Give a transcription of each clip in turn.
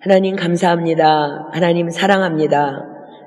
하나님 감사합니다. 하나님 사랑합니다.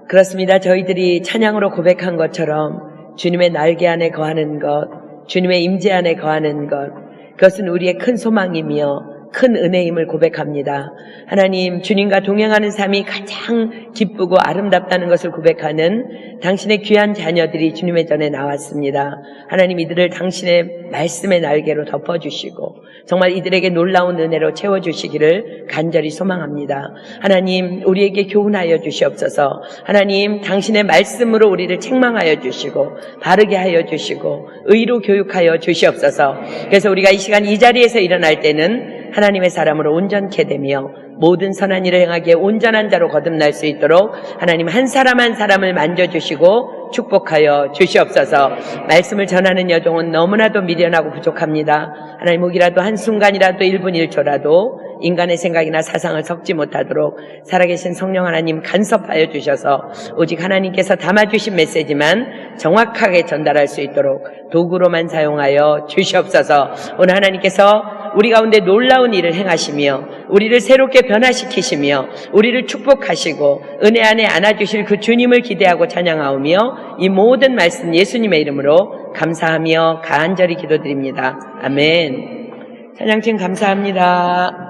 그렇습니다. 저희들이 찬양으로 고백한 것처럼 주님의 날개 안에 거하는 것, 주님의 임재 안에 거하는 것, 그것은 우리의 큰 소망이며 큰 은혜임을 고백합니다. 하나님, 주님과 동행하는 삶이 가장 기쁘고 아름답다는 것을 고백하는 당신의 귀한 자녀들이 주님의 전에 나왔습니다. 하나님, 이들을 당신의 말씀의 날개로 덮어주시고 정말 이들에게 놀라운 은혜로 채워주시기를 간절히 소망합니다. 하나님, 우리에게 교훈하여 주시옵소서. 하나님, 당신의 말씀으로 우리를 책망하여 주시고 바르게 하여 주시고 의로 교육하여 주시옵소서. 그래서 우리가 이 시간 이 자리에서 일어날 때는 하나님의 사람으로 온전케 되며 모든 선한 일을 행하기에 온전한 자로 거듭날 수 있도록 하나님 한 사람 한 사람을 만져주시고 축복하여 주시옵소서. 말씀을 전하는 여종은 너무나도 미련하고 부족합니다. 하나님, 혹이라도 한순간이라도 1분 1초라도 인간의 생각이나 사상을 섞지 못하도록 살아계신 성령 하나님 간섭하여 주셔서 오직 하나님께서 담아주신 메시지만 정확하게 전달할 수 있도록 도구로만 사용하여 주시옵소서. 오늘 하나님께서 우리 가운데 놀라운 일을 행하시며 우리를 새롭게 변화시키시며 우리를 축복하시고 은혜 안에 안아주실 그 주님을 기대하고 찬양하오며 이 모든 말씀 예수님의 이름으로 감사하며 간절히 기도드립니다. 아멘. 찬양팀 감사합니다.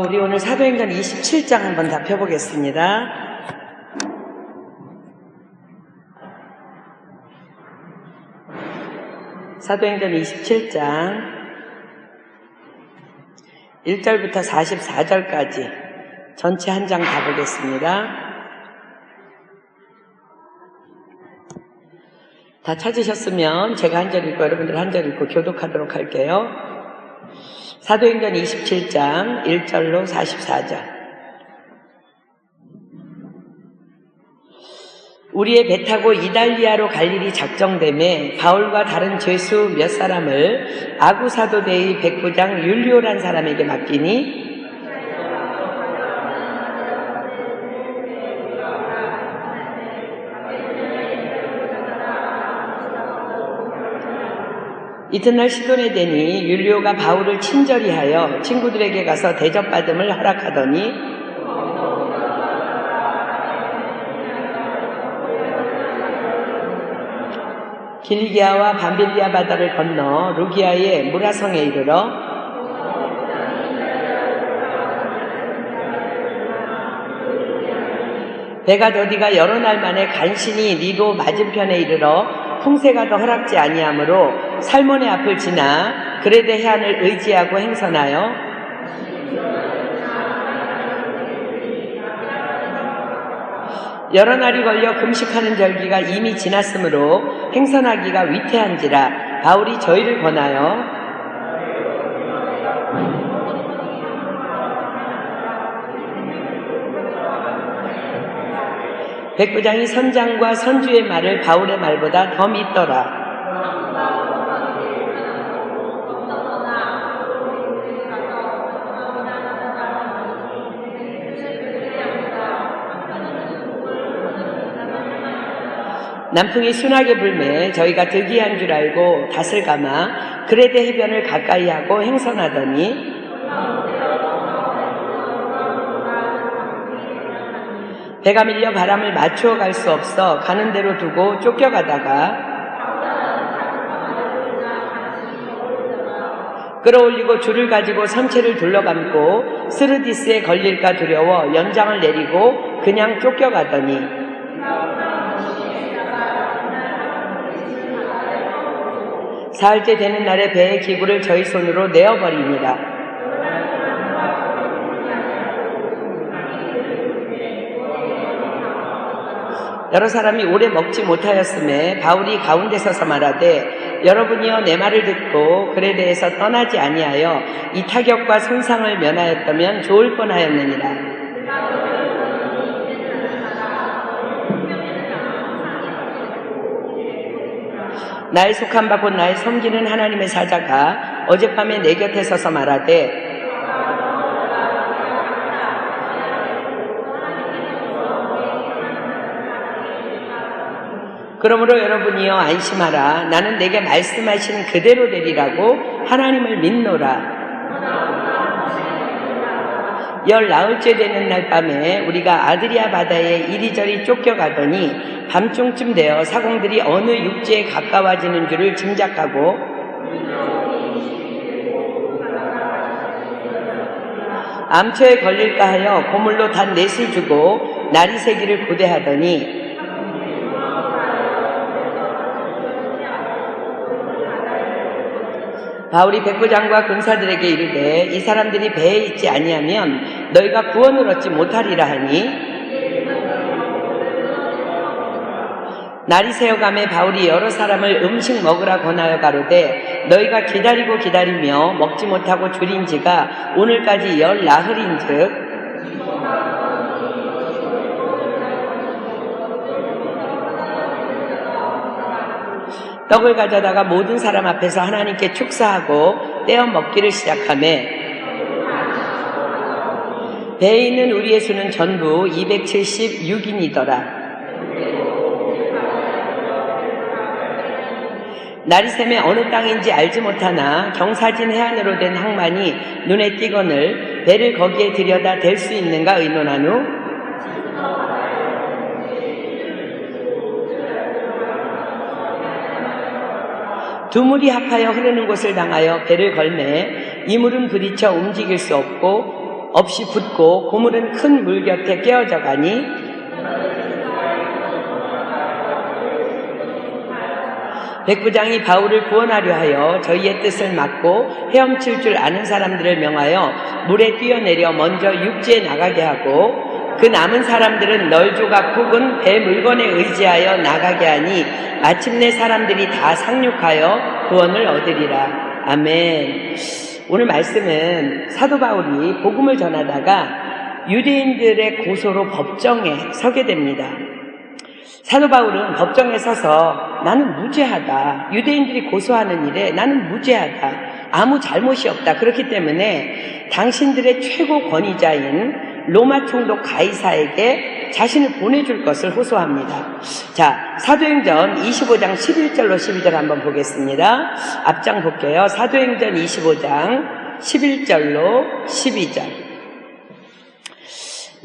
우리 오늘 사도행전 27장 한번 다 펴보겠습니다. 사도행전 27장 1절부터 44절까지 전체 한 장 다 보겠습니다. 다 찾으셨으면 제가 한 절 읽고 여러분들 한 절 읽고 교독하도록 할게요. 사도행전 27장 1절로 44절. 우리의 배 타고 이달리아로 갈 일이 작정되매 바울과 다른 죄수 몇 사람을 아구사도대의 백부장 율리오란 사람에게 맡기니 이튿날 시돈에 되니 율리오가 바울을 친절히 하여 친구들에게 가서 대접받음을 허락하더니 길리기아와 밤빌리아 바다를 건너 루기아의 무라성에 이르러 배가 더디가 여러 날 만에 간신히 니도 맞은편에 이르러 풍세가 더 허락지 아니하므로 살몬의 앞을 지나 그레데 해안을 의지하고 행선하여 여러 날이 걸려 금식하는 절기가 이미 지났으므로 행선하기가 위태한지라 바울이 저희를 권하여 백부장이 선장과 선주의 말을 바울의 말보다 더 믿더라. 남풍이 순하게 불매 저희가 득이한 줄 알고 닷을 감아 그레데 해변을 가까이 하고 행선하더니 배가 밀려 바람을 맞추어 갈 수 없어 가는 대로 두고 쫓겨가다가 끌어올리고 줄을 가지고 선체를 둘러감고 스르디스에 걸릴까 두려워 연장을 내리고 그냥 쫓겨가더니 사흘째 되는 날에 배의 기구를 저희 손으로 내어버립니다. 여러 사람이 오래 먹지 못하였음에 바울이 가운데 서서 말하되 여러분이여 내 말을 듣고 그레데에서 떠나지 아니하여 이 타격과 손상을 면하였다면 좋을 뻔하였느니라. 나의 속한 바 곧 나의 섬기는 하나님의 사자가 어젯밤에 내 곁에 서서 말하되 그러므로 여러분이여 안심하라. 나는 내게 말씀하신 그대로 되리라고 하나님을 믿노라. 열 나흘째 되는 날 밤에 우리가 아드리아 바다에 이리저리 쫓겨가더니 밤중쯤 되어 사공들이 어느 육지에 가까워지는 줄을 짐작하고 암초에 걸릴까 하여 고물로 단 넷을 주고 날이 새기를 고대하더니 바울이 백부장과 군사들에게 이르되 이 사람들이 배에 있지 아니하면 너희가 구원을 얻지 못하리라 하니 날이 새어가매 바울이 여러 사람을 음식 먹으라 권하여 가로되 너희가 기다리며 먹지 못하고 줄인 지가 오늘까지 열 나흘인즉 떡을 가져다가 모든 사람 앞에서 하나님께 축사하고 떼어 먹기를 시작하매 배에 있는 우리의 수는 전부 276인이더라. 날이 새매 어느 땅인지 알지 못하나 경사진 해안으로 된 항만이 눈에 띄거늘 배를 거기에 들여다 댈 수 있는가 의논한 후 두 물이 합하여 흐르는 곳을 당하여 배를 걸매 이 물은 부딪혀 움직일 수 없이 붙고 고물은 큰 물 곁에 깨어져 가니 백부장이 바울을 구원하려 하여 저희의 뜻을 막고 헤엄칠 줄 아는 사람들을 명하여 물에 뛰어내려 먼저 육지에 나가게 하고 그 남은 사람들은 널조각 혹은 배 물건에 의지하여 나가게 하니 마침내 사람들이 다 상륙하여 구원을 얻으리라. 아멘. 오늘 말씀은 사도 바울이 복음을 전하다가 유대인들의 고소로 법정에 서게 됩니다. 사도 바울은 법정에 서서 나는 무죄하다. 유대인들이 고소하는 일에 나는 무죄하다. 아무 잘못이 없다. 그렇기 때문에 당신들의 최고 권위자인 로마 총독 가이사에게 자신을 보내줄 것을 호소합니다. 자, 사도행전 25장 11절로 12절 한번 보겠습니다. 앞장 볼게요. 사도행전 25장 11절로 12절.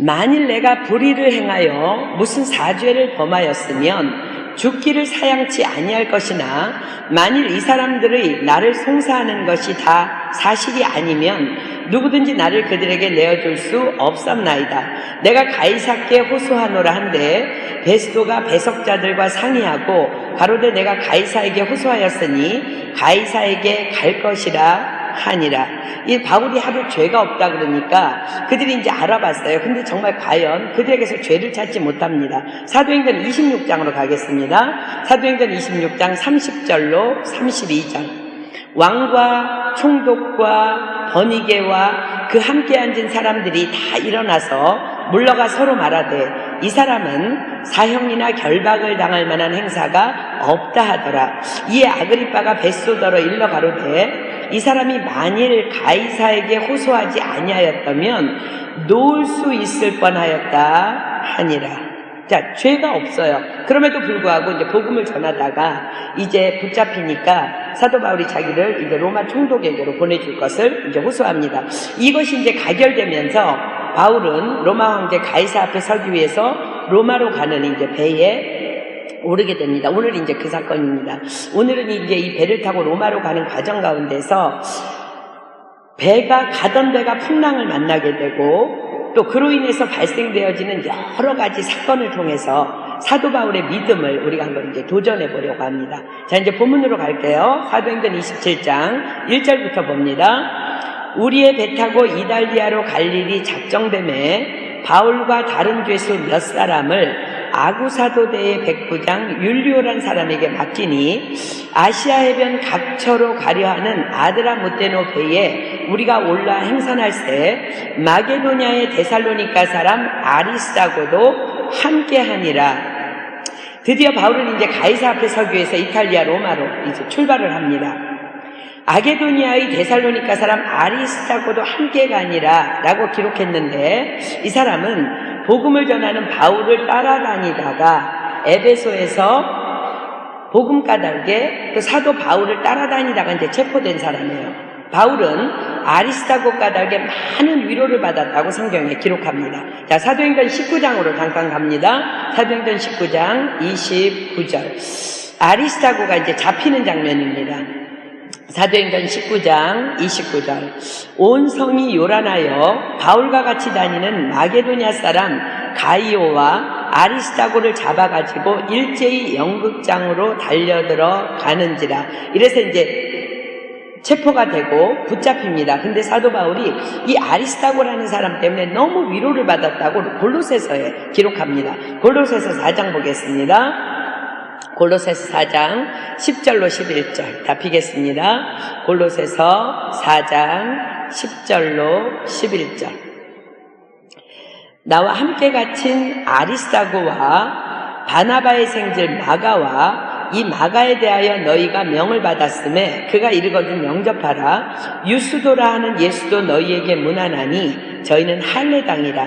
만일 내가 불의를 행하여 무슨 사죄를 범하였으면 죽기를 사양치 아니할 것이나 만일 이 사람들의 나를 송사하는 것이 다 사실이 아니면 누구든지 나를 그들에게 내어줄 수 없삼나이다. 내가 가이사께 호소하노라 한데 베스도가 배석자들과 상의하고 가로되 내가 가이사에게 호소하였으니 가이사에게 갈 것이라 하니라. 이 바울이 하도 죄가 없다 그러니까 그들이 이제 알아봤어요. 근데 정말 과연 그들에게서 죄를 찾지 못합니다. 사도행전 26장으로 가겠습니다. 사도행전 26장 30절로 32절. 왕과 총독과 버니게와 그 함께 앉은 사람들이 다 일어나서 물러가 서로 말하되 이 사람은 사형이나 결박을 당할 만한 행사가 없다 하더라. 이에 아그리빠가 벳소더러 일러 가로되 이 사람이 만일 가이사에게 호소하지 아니하였다면 놓을 수 있을 뻔하였다 하니라. 자, 죄가 없어요. 그럼에도 불구하고 이제 복음을 전하다가 이제 붙잡히니까 사도 바울이 자기를 이제 로마 총독에게로 보내줄 것을 이제 호소합니다. 이것이 이제 가결되면서 바울은 로마 황제 가이사 앞에 서기 위해서 로마로 가는 이제 배에 오르게 됩니다. 오늘 이제 그 사건입니다. 오늘은 이제 이 배를 타고 로마로 가는 과정 가운데서 가던 배가 풍랑을 만나게 되고 또 그로 인해서 발생되어지는 여러 가지 사건을 통해서 사도 바울의 믿음을 우리가 한번 이제 도전해 보려고 합니다. 자, 이제 본문으로 갈게요. 사도행전 27장 1절부터 봅니다. 우리의 배 타고 이달리아로 갈 일이 작정되매 바울과 다른 죄수 몇 사람을 아구사도대의 백부장 율리오란 사람에게 맡기니 아시아 해변 각처로 가려 하는 아드라무테노 배에 우리가 올라 행선할새 마게도냐의 데살로니가 사람 아리스다고도 함께하니라. 드디어 바울은 이제 가이사 앞에 서기 위해서 이탈리아 로마로 이제 출발을 합니다. 아게도니아의 데살로니가 사람 아리스다고도 함께 가니라 라고 기록했는데 이 사람은 복음을 전하는 바울을 따라다니다가 에베소에서 복음 까닭에 또 사도 바울을 따라다니다가 이제 체포된 사람이에요. 바울은 아리스타고 까닭에 많은 위로를 받았다고 성경에 기록합니다. 자, 사도행전 19장으로 잠깐 갑니다. 사도행전 19장 29절. 아리스타고가 이제 잡히는 장면입니다. 사도행전 19장 29절. 온 성이 요란하여 바울과 같이 다니는 마게도냐 사람 가이오와 아리스타고를 잡아가지고 일제히 연극장으로 달려들어 가는지라. 이래서 이제 체포가 되고 붙잡힙니다. 근데 사도 바울이 이 아리스타고라는 사람 때문에 너무 위로를 받았다고 골로새서에 기록합니다. 골로새서 4장 보겠습니다. 골로새서 4장 10절로 11절 다 피겠습니다. 골로새서 4장 10절로 11절. 나와 함께 갇힌 아리스타고와 바나바의 생질 마가와 이 마가에 대하여 너희가 명을 받았음에 그가 이르거든 영접하라. 유스도라 하는 예수도 너희에게 문안하니 저희는 할례당이라.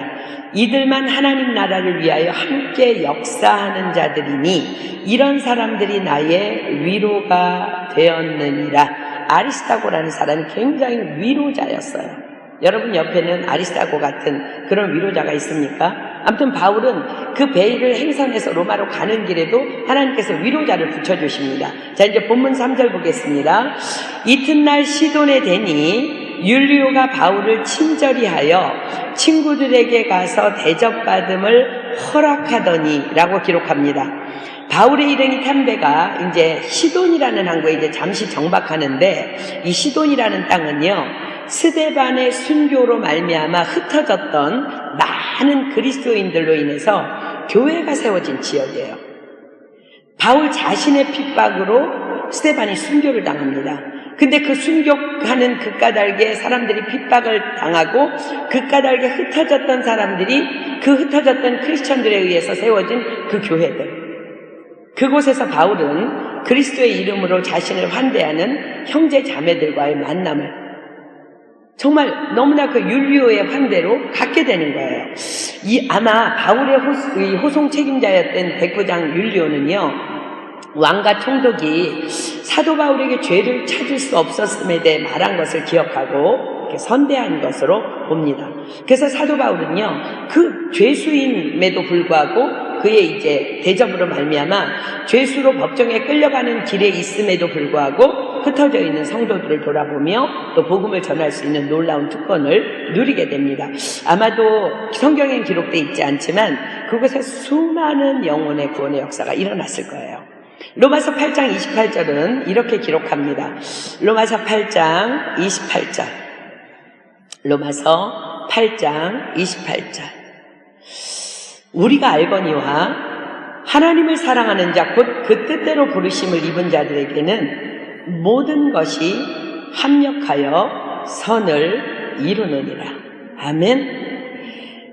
이들만 하나님 나라를 위하여 함께 역사하는 자들이니 이런 사람들이 나의 위로가 되었느니라. 아리스타고라는 사람이 굉장히 위로자였어요. 여러분 옆에는 아리스타고 같은 그런 위로자가 있습니까? 아무튼 바울은 그 베일을 행선해서 로마로 가는 길에도 하나님께서 위로자를 붙여주십니다. 자, 이제 본문 3절 보겠습니다. 이튿날 시돈에 대니 율리오가 바울을 친절히 하여 친구들에게 가서 대접받음을 허락하더니 라고 기록합니다. 바울의 일행이 탄 배가 이제 시돈이라는 항구에 이제 잠시 정박하는데 이 시돈이라는 땅은요, 스데반의 순교로 말미암아 흩어졌던 많은 그리스도인들로 인해서 교회가 세워진 지역이에요. 바울 자신의 핍박으로 스데반이 순교를 당합니다. 근데 그 순교하는 그 까닭에 사람들이 핍박을 당하고 그 까닭에 흩어졌던 사람들이 그 흩어졌던 크리스천들에 의해서 세워진 그 교회들, 그곳에서 바울은 그리스도의 이름으로 자신을 환대하는 형제 자매들과의 만남을 정말 너무나 그 율리오의 환대로 갖게 되는 거예요. 아마 바울의 호송 책임자였던 백부장 율리오는요, 왕과 총독이 사도 바울에게 죄를 찾을 수 없었음에 대해 말한 것을 기억하고 이렇게 선대한 것으로 봅니다. 그래서 사도 바울은요, 그 죄수임에도 불구하고 그의 이제 대접으로 말미암아 죄수로 법정에 끌려가는 길에 있음에도 불구하고 흩어져 있는 성도들을 돌아보며 또 복음을 전할 수 있는 놀라운 특권을 누리게 됩니다. 아마도 성경엔 기록되어 있지 않지만 그곳에 수많은 영혼의 구원의 역사가 일어났을 거예요. 로마서 8장 28절은 이렇게 기록합니다. 로마서 8장 28절. 로마서 8장 28절. 우리가 알거니와 하나님을 사랑하는 자 곧 그 뜻대로 부르심을 입은 자들에게는 모든 것이 합력하여 선을 이루느니라. 아멘.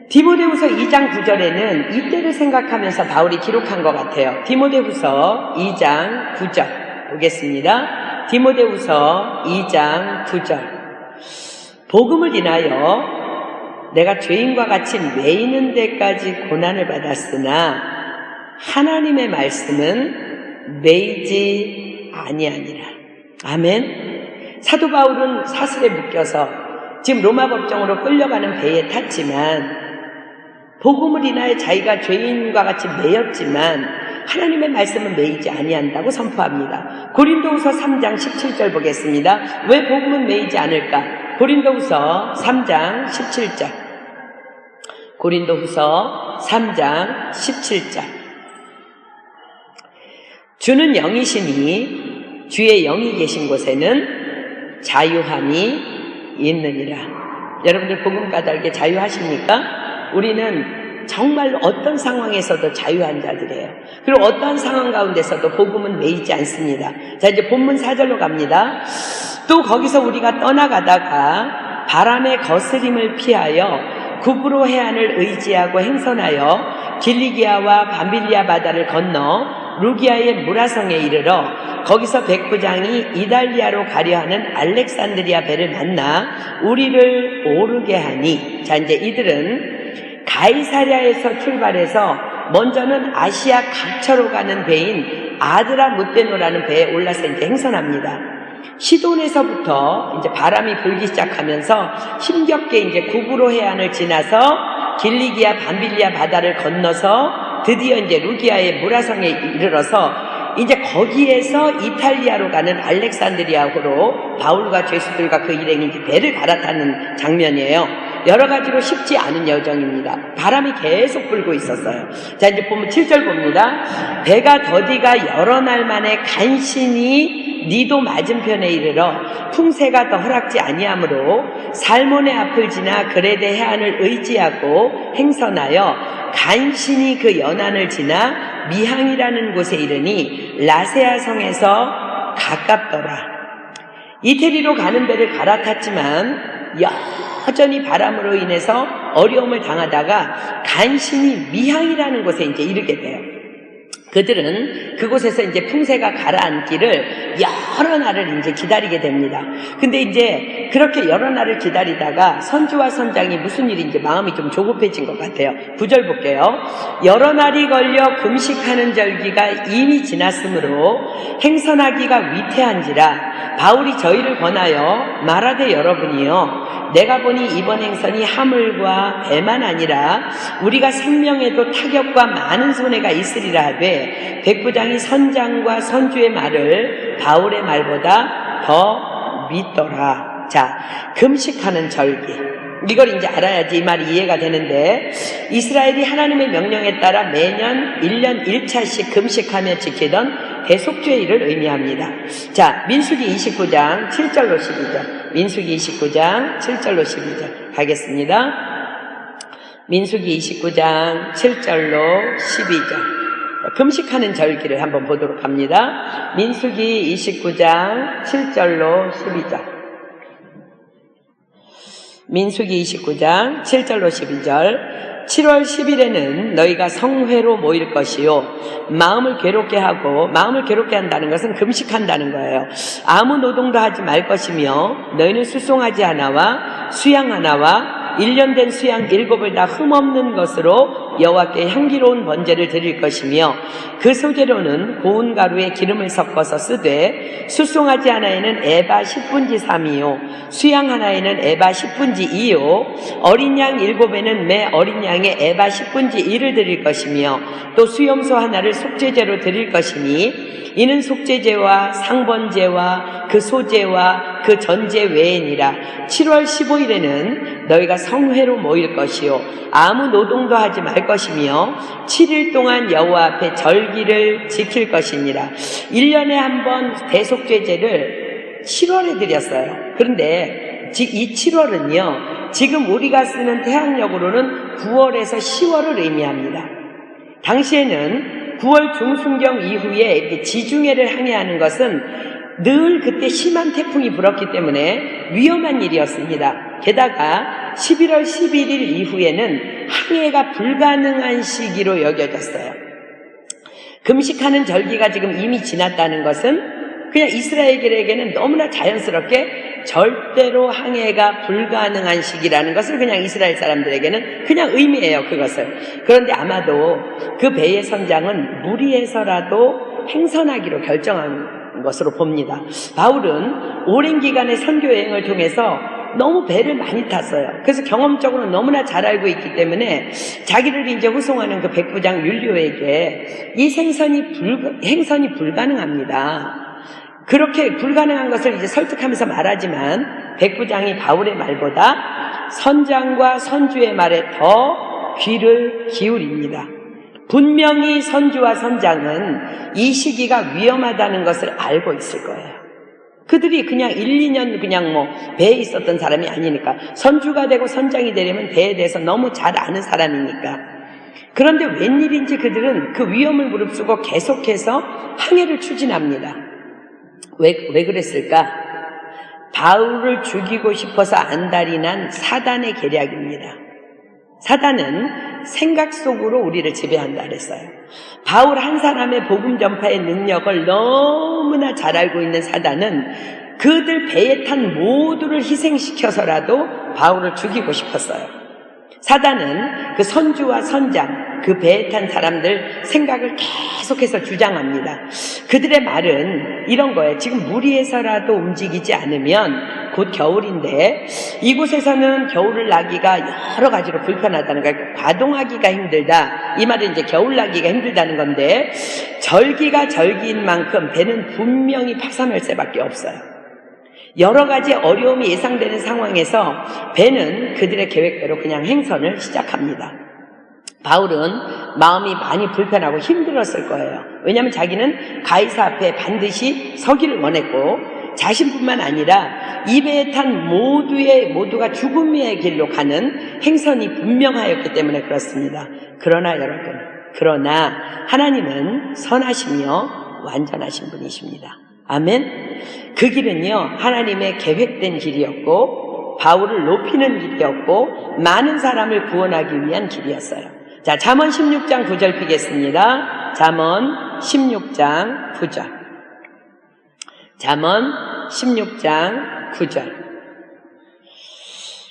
디모데후서 2장 9절에는 이때를 생각하면서 바울이 기록한 것 같아요. 디모데후서 2장 9절 보겠습니다. 디모데후서 2장 9절. 복음을 인하여 내가 죄인과 같이 매이는 데까지 고난을 받았으나 하나님의 말씀은 매이지 아니하니라. 아멘. 사도 바울은 사슬에 묶여서 지금 로마 법정으로 끌려가는 배에 탔지만 복음을 인하여 자기가 죄인과 같이 매였지만 하나님의 말씀은 매이지 아니한다고 선포합니다. 고린도후서 3장 17절 보겠습니다. 왜 복음은 매이지 않을까? 고린도후서 3장 17절. 고린도후서 3장 17절. 주는 영이시니 주의 영이 계신 곳에는 자유함이 있느니라. 여러분들 복음 까닭에 자유하십니까? 우리는 정말 어떤 상황에서도 자유한 자들이에요. 그리고 어떤 상황 가운데서도 복음은 매이지 않습니다. 자, 이제 본문 4절로 갑니다. 또 거기서 우리가 떠나가다가 바람의 거스림을 피하여 구브로 해안을 의지하고 행선하여 길리기아와 밤빌리아 바다를 건너 루기아의 무라성에 이르러 거기서 백부장이 이달리아로 가려 하는 알렉산드리아 배를 만나 우리를 오르게 하니. 자, 이제 이들은 가이사랴에서 출발해서 먼저는 아시아 각처로 가는 배인 아드라무테노라는 배에 올라서 이제 행선합니다. 시돈에서부터 이제 바람이 불기 시작하면서 힘겹게 이제 구브로 해안을 지나서 길리기아 밤빌리아 바다를 건너서 드디어 이제 루기아의 무라성에 이르러서 이제 거기에서 이탈리아로 가는 알렉산드리아호로 바울과 죄수들과 그 일행이 배를 갈아타는 장면이에요. 여러 가지로 쉽지 않은 여정입니다. 바람이 계속 불고 있었어요. 자, 이제 보면 7절 봅니다. 배가 더디가 여러 날 만에 간신히 니도 맞은편에 이르러 풍세가 더 허락지 아니하므로 살몬의 앞을 지나 그레데 해안을 의지하고 행선하여 간신히 그 연안을 지나 미항이라는 곳에 이르니 라세아 성에서 가깝더라. 이태리로 가는 배를 갈아탔지만 여전히 바람으로 인해서 어려움을 당하다가 간신히 미항이라는 곳에 이제 이르게 돼요. 그들은 그곳에서 이제 풍세가 가라앉기를 여러 날을 이제 기다리게 됩니다. 근데 이제 그렇게 여러 날을 기다리다가 선주와 선장이 무슨 일인지 마음이 좀 조급해진 것 같아요. 9절 볼게요. 여러 날이 걸려 금식하는 절기가 이미 지났으므로 행선하기가 위태한지라 바울이 저희를 권하여 말하되 여러분이요 내가 보니 이번 행선이 하물과 배만 아니라 우리가 생명에도 타격과 많은 손해가 있으리라 하되 백부장이 선장과 선주의 말을 바울의 말보다 더 믿더라. 자, 금식하는 절기. 이걸 이제 알아야지 이 말이 이해가 되는데 이스라엘이 하나님의 명령에 따라 매년 1년 1차씩 금식하며 지키던 대속죄일을 의미합니다. 자, 민수기 29장 7절로 12절. 민수기 29장 7절로 12절 가겠습니다. 민수기 29장 7절로 12절. 금식하는 절기를 한번 보도록 합니다. 민수기 29장 7절로 12절. 민수기 29장 7절로 12절. 7월 10일에는 너희가 성회로 모일 것이요 마음을 괴롭게 한다는 것은 금식한다는 거예요. 아무 노동도 하지 말 것이며 너희는 수송아지 하나와 수양 하나와 1년 된 수양 7을 다 흠없는 것으로 여호와께 향기로운 번제를 드릴 것이며 그 소재로는 고운 가루에 기름을 섞어서 쓰되 수송아지 하나에는 에바 10분지 3이요 수양 하나에는 에바 10분지 2요 어린 양 7에는 매 어린 양의 에바 10분지 1을 드릴 것이며 또 수염소 하나를 속죄제로 드릴 것이니 이는 속죄제와 상번제와 그 소제와 그 전제 외에니라. 7월 15일에는 너희가 성회로 모일 것이요 아무 노동도 하지 말 것이며 7일 동안 여호와 앞에 절기를 지킬 것이니라. 1년에 한 번 대속죄제를 7월에 드렸어요. 그런데 이 7월은요 지금 우리가 쓰는 태양력으로는 9월에서 10월을 의미합니다. 당시에는 9월 중순경 이후에 지중해를 항해하는 것은 늘 그때 심한 태풍이 불었기 때문에 위험한 일이었습니다. 게다가 11월 11일 이후에는 항해가 불가능한 시기로 여겨졌어요. 금식하는 절기가 지금 이미 지났다는 것은 그냥 이스라엘에게는 너무나 자연스럽게 절대로 항해가 불가능한 시기라는 것을 그냥 이스라엘 사람들에게는 그냥 의미해요, 그것을. 그런데 아마도 그 배의 선장은 무리해서라도 행선하기로 결정한 것으로 봅니다. 바울은 오랜 기간의 선교 여행을 통해서 너무 배를 많이 탔어요. 그래서 경험적으로 너무나 잘 알고 있기 때문에 자기를 이제 후송하는 그 백부장 율리오에게 이 행선이 불가능합니다. 그렇게 불가능한 것을 이제 설득하면서 말하지만 백부장이 바울의 말보다 선장과 선주의 말에 더 귀를 기울입니다. 분명히 선주와 선장은 이 시기가 위험하다는 것을 알고 있을 거예요. 그들이 그냥 1, 2년 그냥 배에 있었던 사람이 아니니까 선주가 되고 선장이 되려면 배에 대해서 너무 잘 아는 사람이니까. 그런데 웬일인지 그들은 그 위험을 무릅쓰고 계속해서 항해를 추진합니다. 왜 그랬을까? 바울을 죽이고 싶어서 안달이 난 사단의 계략입니다. 사단은 생각 속으로 우리를 지배한다 그랬어요. 바울 한 사람의 복음 전파의 능력을 너무나 잘 알고 있는 사단은 그들 배에 탄 모두를 희생시켜서라도 바울을 죽이고 싶었어요. 사단은 그 선주와 선장, 그 배에 탄 사람들 생각을 계속해서 주장합니다. 그들의 말은 이런 거예요. 지금 물 위에서라도 움직이지 않으면 곧 겨울인데 이곳에서는 겨울을 나기가 여러 가지로 불편하다는 거예요. 과동하기가 힘들다. 이 말은 이제 겨울 나기가 힘들다는 건데 절기가 절기인 만큼 배는 분명히 파산할새밖에 없어요. 여러 가지 어려움이 예상되는 상황에서 배는 그들의 계획대로 그냥 행선을 시작합니다. 바울은 마음이 많이 불편하고 힘들었을 거예요. 왜냐하면 자기는 가이사 앞에 반드시 서기를 원했고 자신뿐만 아니라 이 배에 탄 모두가 죽음의 길로 가는 행선이 분명하였기 때문에 그렇습니다. 그러나 여러분, 하나님은 선하시며 완전하신 분이십니다. 아멘. 그 길은요, 하나님의 계획된 길이었고 바울을 높이는 길이었고 많은 사람을 구원하기 위한 길이었어요. 자, 잠언 16장 9절 피겠습니다. 잠언 16장 9절. 잠언 16장 9절.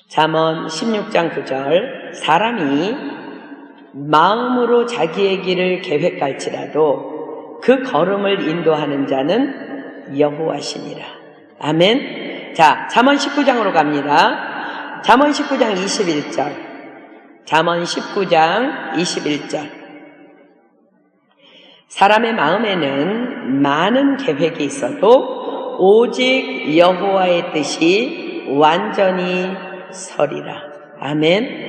잠언 16장 9절. 사람이 마음으로 자기의 길을 계획할지라도 그 걸음을 인도하는 자는 여호와시니라. 아멘. 자, 잠언 19장으로 갑니다. 잠언 19장 21절. 잠언 19장 21절. 사람의 마음에는 많은 계획이 있어도 오직 여호와의 뜻이 완전히 서리라. 아멘.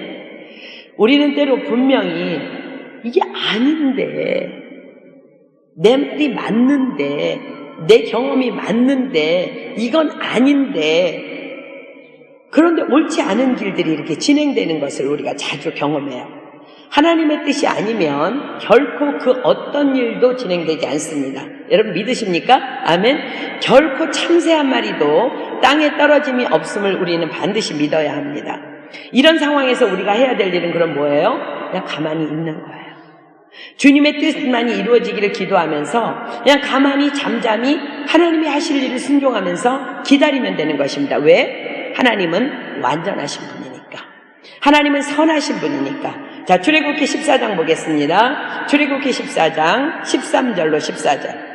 우리는 때로 분명히 이게 아닌데, 내 말이 맞는데, 내 경험이 맞는데, 이건 아닌데, 그런데 옳지 않은 길들이 이렇게 진행되는 것을 우리가 자주 경험해요. 하나님의 뜻이 아니면 결코 그 어떤 일도 진행되지 않습니다. 여러분 믿으십니까? 아멘. 결코 참새 한 마리도 땅에 떨어짐이 없음을 우리는 반드시 믿어야 합니다. 이런 상황에서 우리가 해야 될 일은 그럼 뭐예요? 그냥 가만히 있는 거예요. 주님의 뜻만이 이루어지기를 기도하면서 그냥 가만히 잠잠히 하나님이 하실 일을 순종하면서 기다리면 되는 것입니다. 왜? 하나님은 완전하신 분이니까. 하나님은 선하신 분이니까. 자, 출애굽기 14장 보겠습니다. 출애굽기 14장 13절로 14절.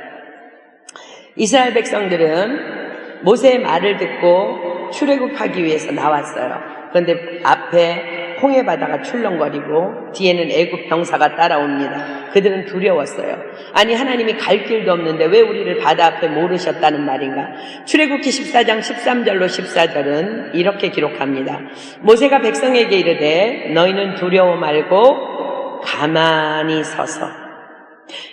이스라엘 백성들은 모세의 말을 듣고 출애굽하기 위해서 나왔어요. 그런데 앞에 홍해 바다가 출렁거리고 뒤에는 애굽 병사가 따라옵니다. 그들은 두려웠어요. 아니 하나님이 갈 길도 없는데 왜 우리를 바다 앞에 모르셨다는 말인가? 출애굽기 14장 13절로 14절은 이렇게 기록합니다. 모세가 백성에게 이르되 너희는 두려워 말고 가만히 서서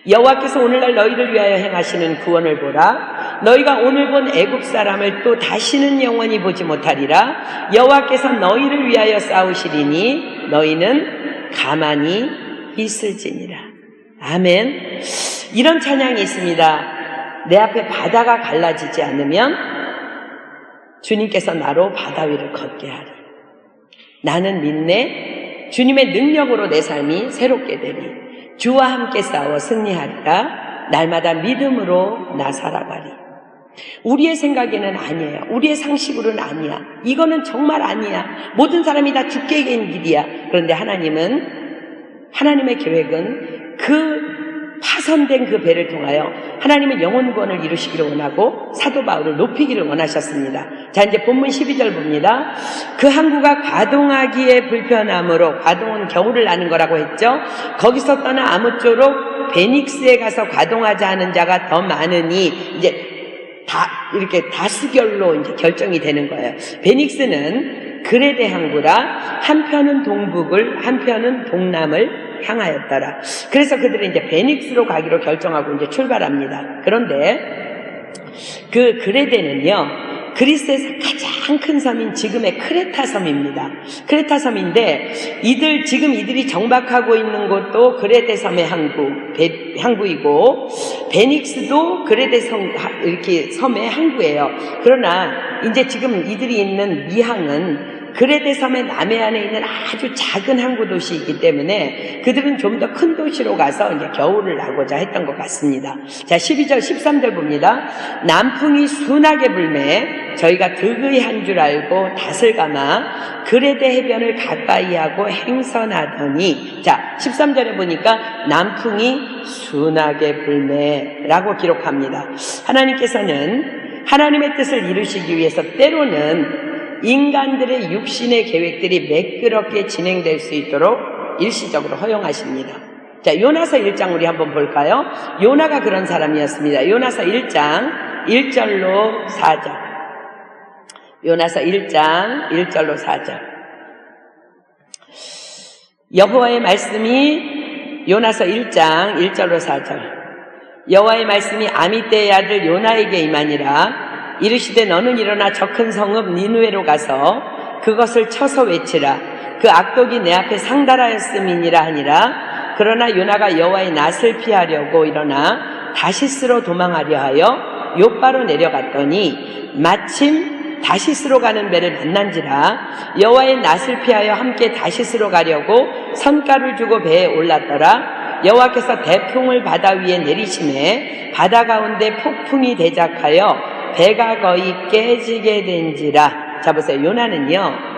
여호와께서 오늘날 너희를 위하여 행하시는 구원을 보라. 너희가 오늘 본 애굽 사람을 또 다시는 영원히 보지 못하리라. 여호와께서 너희를 위하여 싸우시리니 너희는 가만히 있을지니라. 아멘. 이런 찬양이 있습니다. 내 앞에 바다가 갈라지지 않으면 주님께서 나로 바다 위를 걷게 하리. 나는 믿네. 주님의 능력으로 내 삶이 새롭게 되리. 주와 함께 싸워 승리하리라. 날마다 믿음으로 나 살아가리. 우리의 생각에는 아니에요. 우리의 상식으로는 아니야. 이거는 정말 아니야. 모든 사람이 다 죽게 된 길이야. 그런데 하나님의 계획은 그 파손된 그 배를 통하여 하나님은 영혼 구원을 이루시기를 원하고 사도 바울을 높이기를 원하셨습니다. 자, 이제 본문 12절 봅니다. 그 항구가 과동하기에 불편함으로, 과동은 겨울을 나는 거라고 했죠. 거기서 떠나 아무쪼록 베닉스에 가서 과동하자 하는 자가 더 많으니, 이제 이렇게 다수결로 이제 결정이 되는 거예요. 베닉스는 그레데 항구라 한편은 동북을, 한편은 동남을 향하였더라. 그래서 그들은 이제 베닉스로 가기로 결정하고 이제 출발합니다. 그런데 그 그레데는요, 그리스에서 가장 큰 섬인 지금의 크레타 섬입니다. 크레타 섬인데 지금 이들이 정박하고 있는 곳도 그레데 섬의 항구이고 베닉스도 그레데 섬의 항구예요. 그러나 이제 지금 이들이 있는 미항은 그레데 섬의 남해안에 있는 아주 작은 항구 도시이기 때문에 그들은 좀 더 큰 도시로 가서 이제 겨울을 나고자 했던 것 같습니다. 자, 12절 13절 봅니다. 남풍이 순하게 불매 저희가 득의 한 줄 알고 닷을 감아 그레데 해변을 가까이 하고 행선하더니, 자 13절에 보니까 남풍이 순하게 불매라고 기록합니다. 하나님께서는 하나님의 뜻을 이루시기 위해서 때로는 인간들의 육신의 계획들이 매끄럽게 진행될 수 있도록 일시적으로 허용하십니다. 자, 요나서 1장 우리 한번 볼까요? 요나가 그런 사람이었습니다. 요나서 1장 1절로 4절. 요나서 1장 1절로 4절. 여호와의 말씀이, 요나서 1장 1절로 4절. 여호와의 말씀이 아미떼의 아들 요나에게 임하니라. 이르시되 너는 일어나 저 큰 성읍 니느웨로 가서 그것을 쳐서 외치라. 그 악독이 내 앞에 상달하였음이니라 하니라. 그러나 요나가 여호와의 낯을 피하려고 일어나 다시스로 도망하려 하여 욥바로 내려갔더니 마침 다시스로 가는 배를 만난지라. 여호와의 낯을 피하여 함께 다시스로 가려고 선가를 주고 배에 올랐더라. 여호와께서 대풍을 바다 위에 내리심에 바다 가운데 폭풍이 대작하여 배가 거의 깨지게 된지라. 자 보세요. 요나는요,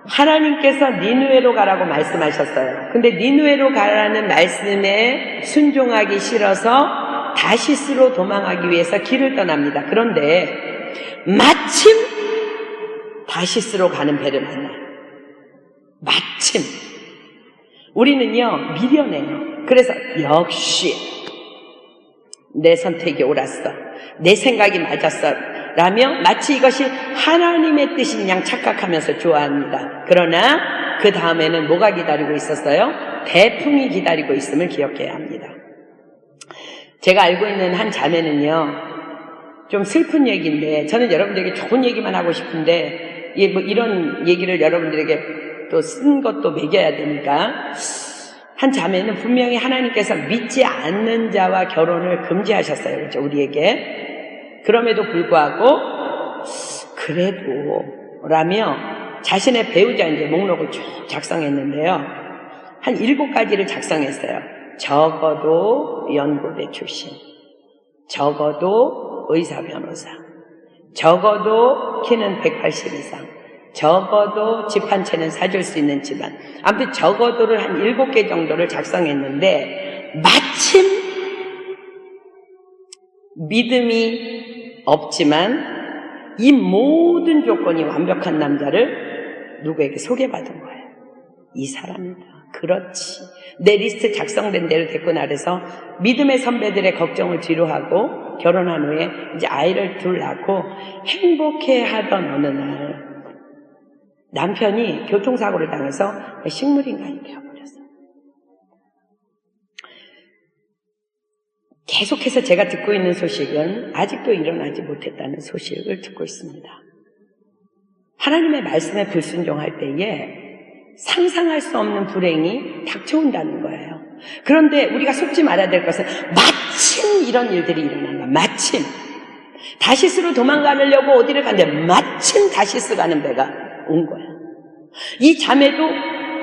하나님께서 니느웨로 가라고 말씀하셨어요. 근데 니느웨로 가라는 말씀에 순종하기 싫어서 다시스로 도망하기 위해서 길을 떠납니다. 그런데 마침 다시스로 가는 배를 만나요. 마침. 우리는요, 미련해요. 그래서 역시 내 선택이 옳았어, 내 생각이 맞았어 라며 마치 이것이 하나님의 뜻인 양 착각하면서 좋아합니다. 그러나 그 다음에는 뭐가 기다리고 있었어요? 대풍이 기다리고 있음을 기억해야 합니다. 제가 알고 있는 한 자매는요, 좀 슬픈 얘기인데, 저는 여러분들에게 좋은 얘기만 하고 싶은데 뭐 이런 얘기를 여러분들에게 또 쓴 것도 매겨야 되니까, 한 자매는 분명히 하나님께서 믿지 않는 자와 결혼을 금지하셨어요. 그렇죠? 우리에게. 그럼에도 불구하고 그래도 라며 자신의 배우자 이제 목록을 쭉 작성했는데요. 한 7가지를 작성했어요. 적어도 연고대 출신, 적어도 의사 변호사, 적어도 키는 180 이상, 적어도 집 한 채는 사줄 수 있는 집안. 아무튼 적어도를 한 7개 정도를 작성했는데 마침 믿음이 없지만 이 모든 조건이 완벽한 남자를 누구에게 소개받은 거예요. 이 사람이다. 그렇지. 내 리스트 작성된 데를 데리고 나래서 믿음의 선배들의 걱정을 뒤로하고 결혼한 후에 이제 아이를 둘 낳고 행복해하던 어느 날 남편이 교통사고를 당해서 식물인간이 되어버렸어요. 계속해서 제가 듣고 있는 소식은 아직도 일어나지 못했다는 소식을 듣고 있습니다. 하나님의 말씀에 불순종할 때에 상상할 수 없는 불행이 닥쳐온다는 거예요. 그런데 우리가 속지 말아야 될 것은 마침 이런 일들이 일어난다. 마침 다시스로 도망가려고 어디를 갔는데 마침 다시스 가는 배가 온 거야. 이 자매도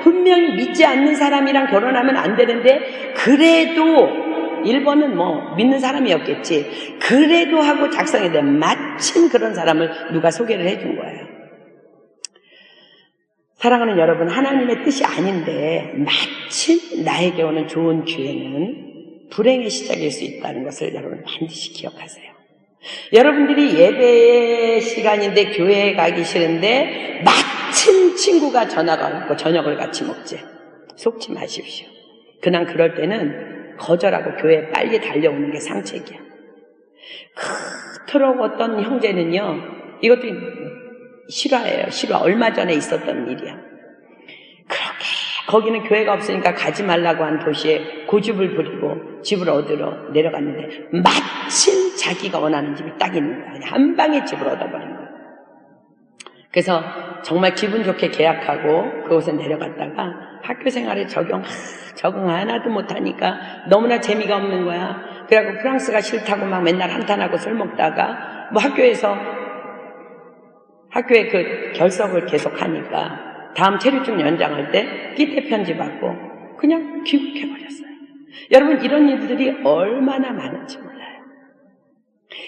분명히 믿지 않는 사람이랑 결혼하면 안 되는데 그래도 1번은 뭐 믿는 사람이었겠지. 그래도 하고 작성했는데 마침 그런 사람을 누가 소개를 해준 거예요. 사랑하는 여러분, 하나님의 뜻이 아닌데 마침 나에게 오는 좋은 기회는 불행의 시작일 수 있다는 것을 여러분 반드시 기억하세요. 여러분들이 예배 시간인데 교회에 가기 싫은데 마침 친구가 전화가 왔고 저녁을 같이 먹지. 속지 마십시오. 그냥 그럴 때는 거절하고 교회에 빨리 달려오는 게 상책이야. 그토록 어떤 형제는요, 이것도 실화예요. 실화. 얼마 전에 있었던 일이야. 그렇게 거기는 교회가 없으니까 가지 말라고 한 도시에 고집을 부리고 집을 얻으러 내려갔는데 마침 자기가 원하는 집이 딱 있는 거야. 한 방에 집을 얻어버린 거야. 그래서 정말 기분 좋게 계약하고 그곳에 내려갔다가 학교 생활에 적응 하나도 못하니까 너무나 재미가 없는 거야. 그래갖고 프랑스가 싫다고 막 맨날 한탄하고 술 먹다가 뭐 학교에 그 결석을 계속 하니까 다음 체류증 연장할 때 끼떼 편지 받고 그냥 귀국해버렸어요. 여러분, 이런 일들이 얼마나 많은지 몰라요.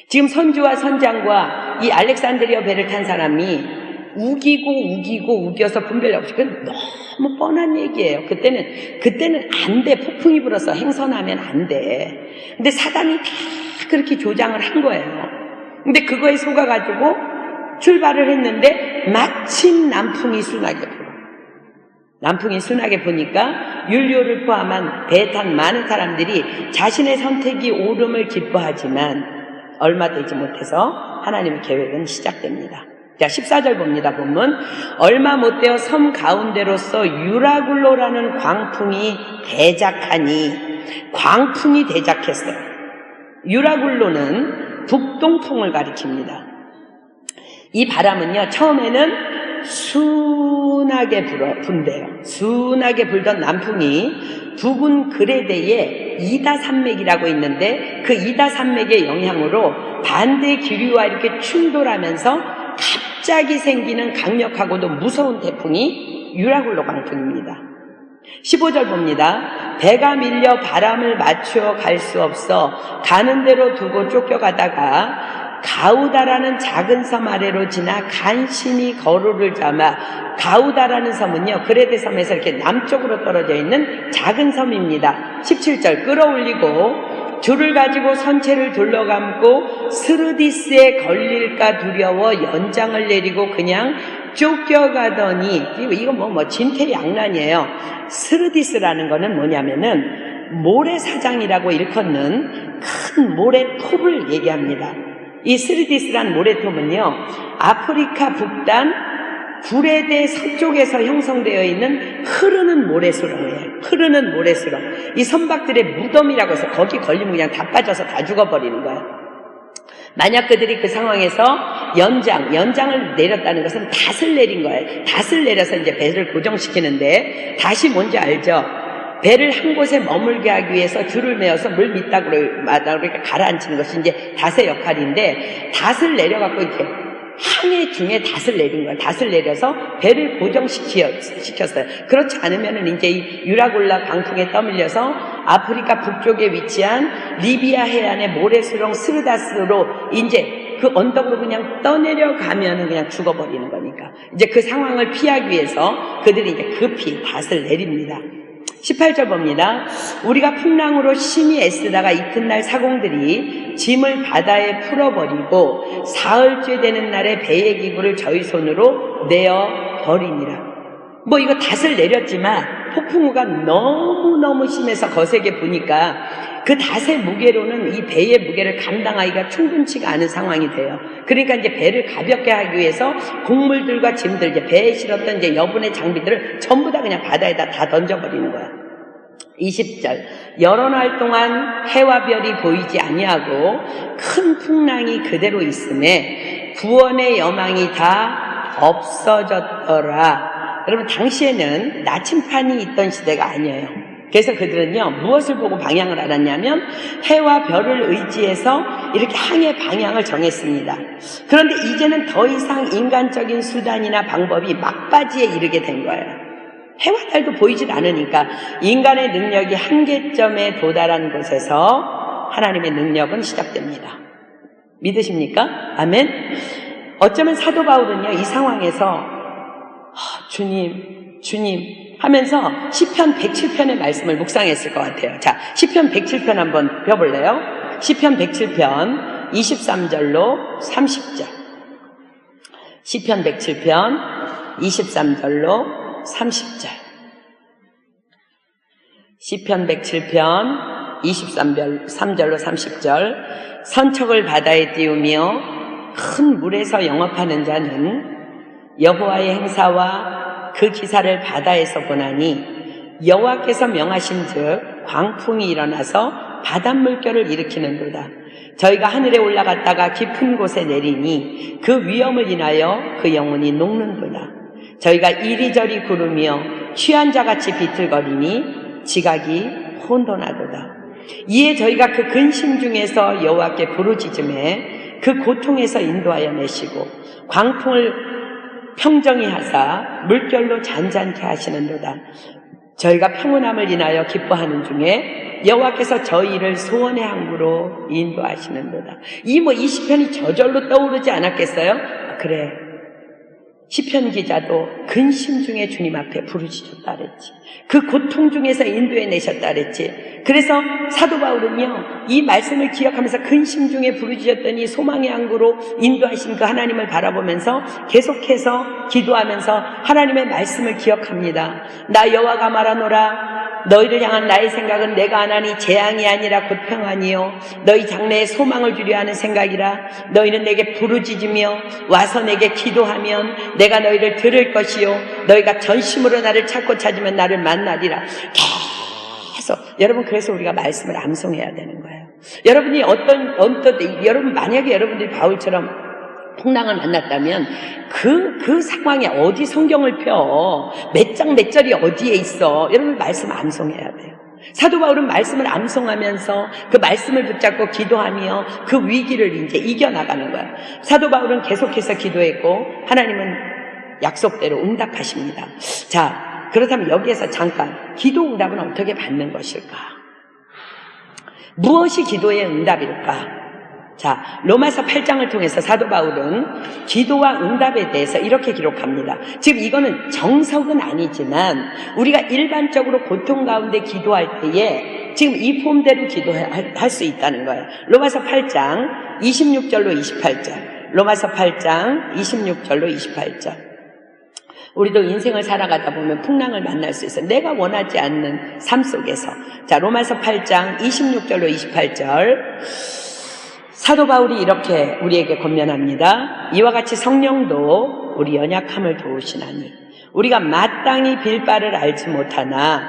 지금 선주와 선장과 이 알렉산드리아 배를 탄 사람이 우겨서 분별력 없이, 그건 너무 뻔한 얘기예요. 그때는 안 돼. 폭풍이 불어서 행선하면 안 돼. 근데 사단이 다 그렇게 조장을 한 거예요. 근데 그거에 속아가지고 출발을 했는데 마침 남풍이 순하게 보니까 율리오를 포함한 배에 탄 많은 사람들이 자신의 선택이 옳음을 기뻐하지만 얼마 되지 못해서 하나님의 계획은 시작됩니다. 자, 14절 봅니다. 본문. 얼마 못되어 섬 가운데로서 유라굴로라는 광풍이 대작했어요. 유라굴로는 북동풍을 가리킵니다. 이 바람은요, 처음에는 순하게 분대요. 순하게 불던 남풍이 북은 그레데에 이다 산맥이라고 있는데 그 이다 산맥의 영향으로 반대 기류와 이렇게 충돌하면서 갑자기 생기는 강력하고도 무서운 태풍이 유라굴로 광풍입니다. 15절 봅니다. 배가 밀려 바람을 맞추어 갈 수 없어 가는 대로 두고 쫓겨가다가 가우다라는 작은 섬 아래로 지나 간신히 거로를 잡아, 가우다라는 섬은요, 그레데 섬에서 이렇게 남쪽으로 떨어져 있는 작은 섬입니다. 17절, 끌어올리고 줄을 가지고 선체를 둘러감고 스르디스에 걸릴까 두려워 연장을 내리고 그냥 쫓겨가더니, 이거 진퇴양난이에요. 스르디스라는 거는 뭐냐면은 모래사장이라고 일컫는 큰 모래톱을 얘기합니다. 이 스르디스란 모래톱은요, 아프리카 북단 구레데 서쪽에서 형성되어 있는 흐르는 모래수렁이에요. 이 선박들의 무덤이라고 해서 거기 걸리면 그냥 다 빠져서 다 죽어버리는 거예요. 만약 그들이 그 상황에서 연장을 내렸다는 것은 닷을 내린 거예요. 닷을 내려서 이제 배를 고정시키는데, 닷이 뭔지 알죠? 배를 한 곳에 머물게 하기 위해서 줄을 메어서 물 밑바닥으로 이렇게 가라앉히는 것이 이제 닷의 역할인데, 닷을 내려갖고 이렇게 항해 중에 닷을 내린 거예요. 닷을 내려서 배를 고정시켰어요. 그렇지 않으면은 이제 이 유라굴라 강풍에 떠밀려서 아프리카 북쪽에 위치한 리비아 해안의 모래수렁 스르다스로 이제 그 언덕으로 그냥 떠내려가면은 그냥 죽어버리는 거니까. 이제 그 상황을 피하기 위해서 그들이 이제 급히 닷을 내립니다. 18절 봅니다. 우리가 풍랑으로 심히 애쓰다가 이튿날 사공들이 짐을 바다에 풀어버리고 사흘째 되는 날에 배의 기구를 저희 손으로 내어버리니라. 이거 닷을 내렸지만 폭풍우가 너무너무 심해서 거세게 부니까 그 닷의 무게로는 이 배의 무게를 감당하기가 충분치가 않은 상황이 돼요. 그러니까 이제 배를 가볍게 하기 위해서 곡물들과 짐들, 이제 배에 실었던 이제 여분의 장비들을 전부 다 그냥 바다에다 다 던져버리는 거야. 20절. 여러 날 동안 해와 별이 보이지 아니하고 큰 풍랑이 그대로 있음에 구원의 여망이 다 없어졌더라. 여러분, 당시에는 나침판이 있던 시대가 아니에요. 그래서 그들은요, 무엇을 보고 방향을 알았냐면 해와 별을 의지해서 이렇게 항해 방향을 정했습니다. 그런데 이제는 더 이상 인간적인 수단이나 방법이 막바지에 이르게 된 거예요. 해와 달도 보이질 않으니까 인간의 능력이 한계점에 도달한 곳에서 하나님의 능력은 시작됩니다. 믿으십니까? 아멘. 어쩌면 사도 바울은요, 이 상황에서 주님 하면서 시편 107편의 말씀을 묵상했을 것 같아요. 자, 시편 107편 한번 펴볼래요? 시편 107편 23절로 30절. 시편 107편 23절로 30절. 시편 107편 23절로 30절. 선척을 바다에 띄우며 큰 물에서 영업하는 자는 여호와의 행사와 그 기사를 바다에서 보나니 여호와께서 명하신즉 광풍이 일어나서 바닷물결을 일으키는도다. 저희가 하늘에 올라갔다가 깊은 곳에 내리니 그 위험을 인하여 그 영혼이 녹는도다. 저희가 이리저리 구르며 취한 자같이 비틀거리니 지각이 혼돈하도다. 이에 저희가 그 근심 중에서 여호와께 부르짖음에 그 고통에서 인도하여 내시고 광풍을 평정히 하사 물결로 잔잔케 하시는도다. 저희가 평온함을 인하여 기뻐하는 중에 여호와께서 저희를 소원의 항구로 인도하시는도다. 이 시편이 저절로 떠오르지 않았겠어요? 그래, 시편 기자도 근심 중에 주님 앞에 부르짖었다 그랬지. 그 고통 중에서 인도해 내셨다 그랬지. 그래서 사도 바울은요, 이 말씀을 기억하면서 근심 중에 부르짖었더니 소망의 항구로 인도하신 그 하나님을 바라보면서 계속해서 기도하면서 하나님의 말씀을 기억합니다. 나 여호와가 말하노라. 너희를 향한 나의 생각은 내가 하나니 재앙이 아니라 곧 평안이요 너희 장래에 소망을 주려 하는 생각이라. 너희는 내게 부르짖으며 와서 내게 기도하면 내가 너희를 들을 것이요 너희가 전심으로 나를 찾고 찾으면 나를 만나리라. 계속 여러분, 그래서 우리가 말씀을 암송해야 되는 거예요. 여러분이 여러분 만약에 여러분들이 바울처럼 풍랑을 만났다면 그 상황에 어디 성경을 펴? 몇 장 몇 절이 어디에 있어? 여러분 말씀 암송해야 돼요. 사도 바울은 말씀을 암송하면서 그 말씀을 붙잡고 기도하며 그 위기를 이제 이겨나가는 거예요. 사도 바울은 계속해서 기도했고 하나님은 약속대로 응답하십니다. 자, 그렇다면 여기에서 잠깐 기도 응답은 어떻게 받는 것일까? 무엇이 기도의 응답일까? 자, 로마서 8장을 통해서 사도 바울은 기도와 응답에 대해서 이렇게 기록합니다. 지금 이거는 정석은 아니지만 우리가 일반적으로 고통 가운데 기도할 때에 지금 이 폼대로 기도할 수 있다는 거예요. 로마서 8장 26절로 28절. 로마서 8장 26절로 28절. 우리도 인생을 살아가다 보면 풍랑을 만날 수 있어요. 내가 원하지 않는 삶 속에서. 자, 로마서 8장 26절로 28절. 사도 바울이 이렇게 우리에게 권면합니다. 이와 같이 성령도 우리 연약함을 도우시나니 우리가 마땅히 빌 바를 알지 못하나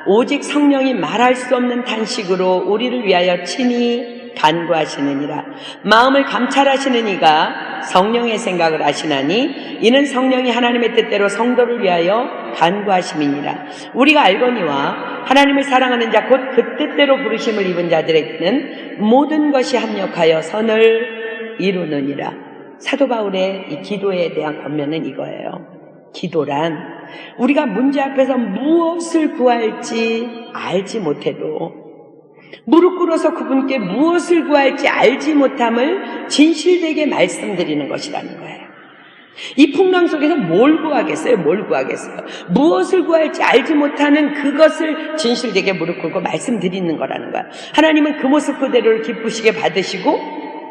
오직 성령이 말할 수 없는 탄식으로 우리를 위하여 친히 간구하시느니라. 마음을 감찰하시는 이가 성령의 생각을 아시나니 이는 성령이 하나님의 뜻대로 성도를 위하여 간구하심이니라. 우리가 알거니와 하나님을 사랑하는 자 곧 그 뜻대로 부르심을 입은 자들에게는 모든 것이 합력하여 선을 이루느니라. 사도 바울의 이 기도에 대한 권면은 이거예요. 기도란 우리가 문제 앞에서 무엇을 구할지 알지 못해도 무릎 꿇어서 그분께 무엇을 구할지 알지 못함을 진실되게 말씀드리는 것이라는 거예요. 이 풍랑 속에서 뭘 구하겠어요? 뭘 구하겠어요? 무엇을 구할지 알지 못하는 그것을 진실되게 무릎 꿇고 말씀드리는 거라는 거예요. 하나님은 그 모습 그대로를 기쁘시게 받으시고